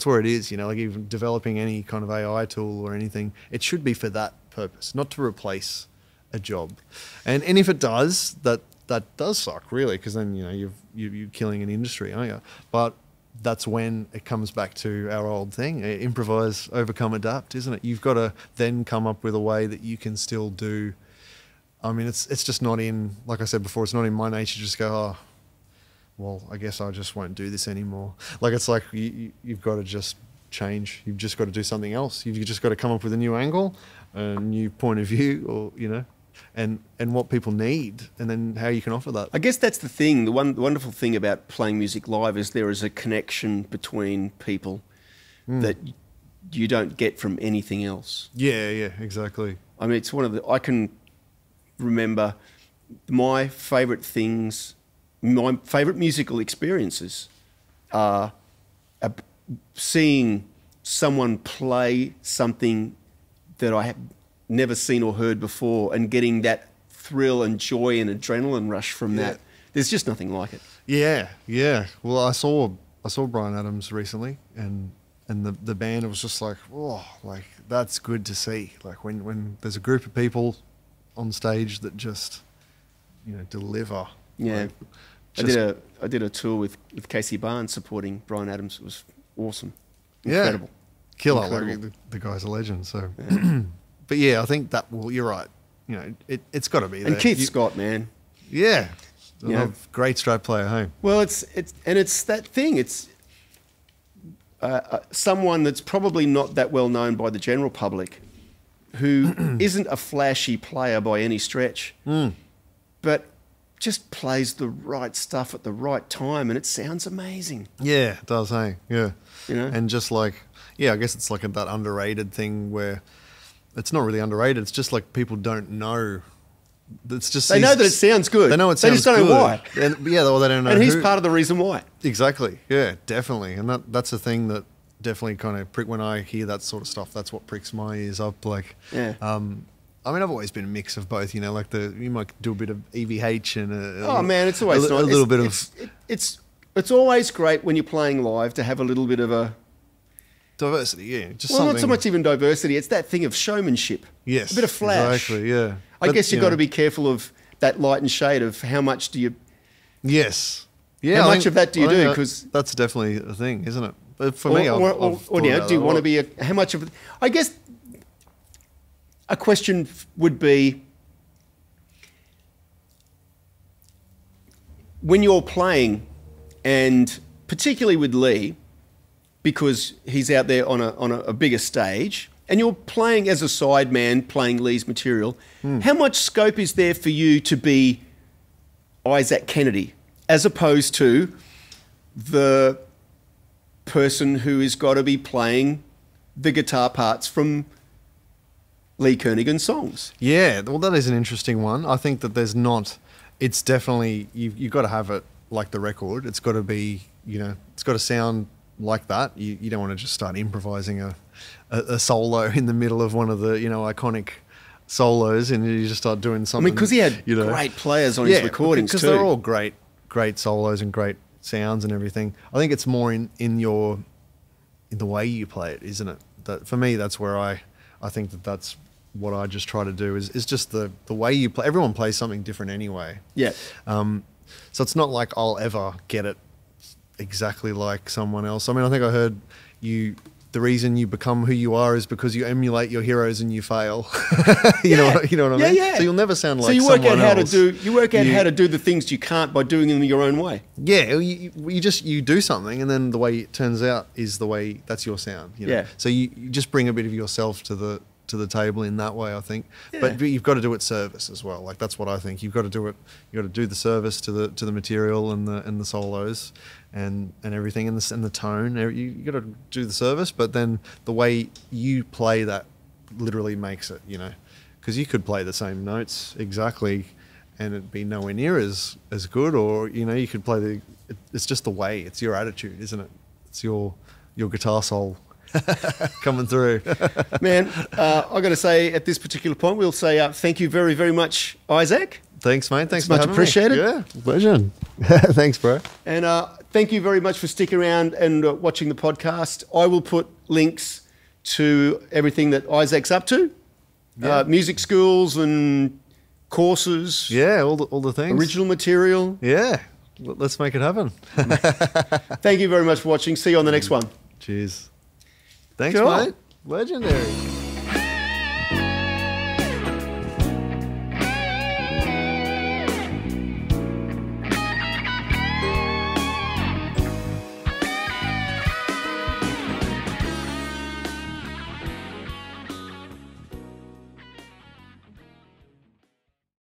where it is, like even developing any kind of AI tool or anything, it should be for that purpose, not to replace a job. And if it does, that does suck, really, because then you're killing an industry, aren't you? But that's when it comes back to our old thing, improvise, overcome, adapt, isn't it? You've got to then come up with a way that you can still do. I mean, it's just not in, like I said before, it's not in my nature to just go, oh, well, I guess I just won't do this anymore. Like, it's like you've got to just change. You've just got to do something else. You've just got to come up with a new angle, a new point of view, or, you know, and what people need, and then how you can offer that. I guess that's the thing. The wonderful thing about playing music live is there is a connection between people that you don't get from anything else. Yeah, exactly. I mean, it's one of the... I can remember my favourite things, my favourite musical experiences are seeing someone play something that I have never seen or heard before and getting that thrill and joy and adrenaline rush from that. There's just nothing like it. Yeah. Well, I saw Bryan Adams recently, and the band was just like, oh, like, that's good to see. Like, when there's a group of people on stage that just, you know, deliver. Yeah. Like, I did a tour with Casey Barnes supporting Bryan Adams. It was awesome. Incredible. Killer. Incredible. Like, the guy's a legend. So, but yeah, I think that you're right. You know, it's got to be there. And Keith Scott, man. Yeah. Yeah. Great Strat player, hey? Well, it's that thing. It's someone that's probably not that well known by the general public, who isn't a flashy player by any stretch, but just plays the right stuff at the right time, and it sounds amazing. Yeah, it does, hey? Yeah. You know? And just like, yeah, I guess it's like that underrated thing where it's not really underrated. It's just like people don't know. It's just they know that it sounds good. They know it sounds good. They just don't know why. And, yeah, well, they don't know. And he's part of the reason why. Exactly. Yeah, definitely. And that's a thing that definitely kind of when I hear that sort of stuff, that's what pricks my ears up. Like, yeah. I mean, I've always been a mix of both. You know, like you might do a bit of EVH and it's always a little bit of. It's always great when you're playing live to have a little bit of a diversity. Yeah, just well, something. not so much even diversity. It's that thing of showmanship. Yes, a bit of flash. Exactly. Yeah. I guess you've got to be careful of that light and shade of how much do you. Yes. Yeah. How much of that do you do? Because that's definitely a thing, isn't it? But for me, do you want to be how much of? I guess a question would be when you're playing, and particularly with Lee, because he's out there on a bigger stage, and you're playing as a sideman, playing Lee's material, how much scope is there for you to be Isaac Kennedy, as opposed to the person who has got to be playing the guitar parts from Lee Kernaghan songs? Yeah, well, that is an interesting one. I think that there's not... It's definitely... You've got to have it like the record. It's got to be, you know, it's got to sound like that. You don't want to just start improvising a solo in the middle of one of the, you know, iconic solos, and you just start doing something. I mean, because he had great players on his recordings because they're all great solos and great sounds and everything. I think it's more in the way you play it, isn't it? That for me, that's where I think that's what I just try to do is just the way you play. Everyone plays something different anyway. Yeah. So it's not like I'll ever get it exactly like someone else. I mean, I think I heard the reason you become who you are is because you emulate your heroes and you fail. you know what I mean? Yeah. So you'll never sound like so you someone work out how else. you work out how to do the things you can't by doing them your own way. Yeah, you do something, and then the way it turns out is the way that's your sound. You know? Yeah. So you just bring a bit of yourself to the table in that way, I think. Yeah. But you've got to do it service as well. Like that's what I think. You've got to do it. You've got to do the service to the material and the solos and everything and the tone. You got to do the service, but then the way you play that literally makes it. You know, because you could play the same notes exactly, and it'd be nowhere near as good. Or you know, you could play it's just the way. It's your attitude, isn't it? It's your guitar soul. Coming through. Man, I got to say at this particular point, we'll say thank you very, very much, Isaac. Thanks, mate. Thanks it's for much having appreciated. Me. Yeah, pleasure. Thanks, bro. And thank you very much for sticking around and watching the podcast. I will put links to everything that Isaac's up to, music schools and courses. Yeah, all the things. Original material. Yeah. Let's make it happen. Thank you very much for watching. See you on the next one. Cheers. Thanks, Cool. mate. Legendary.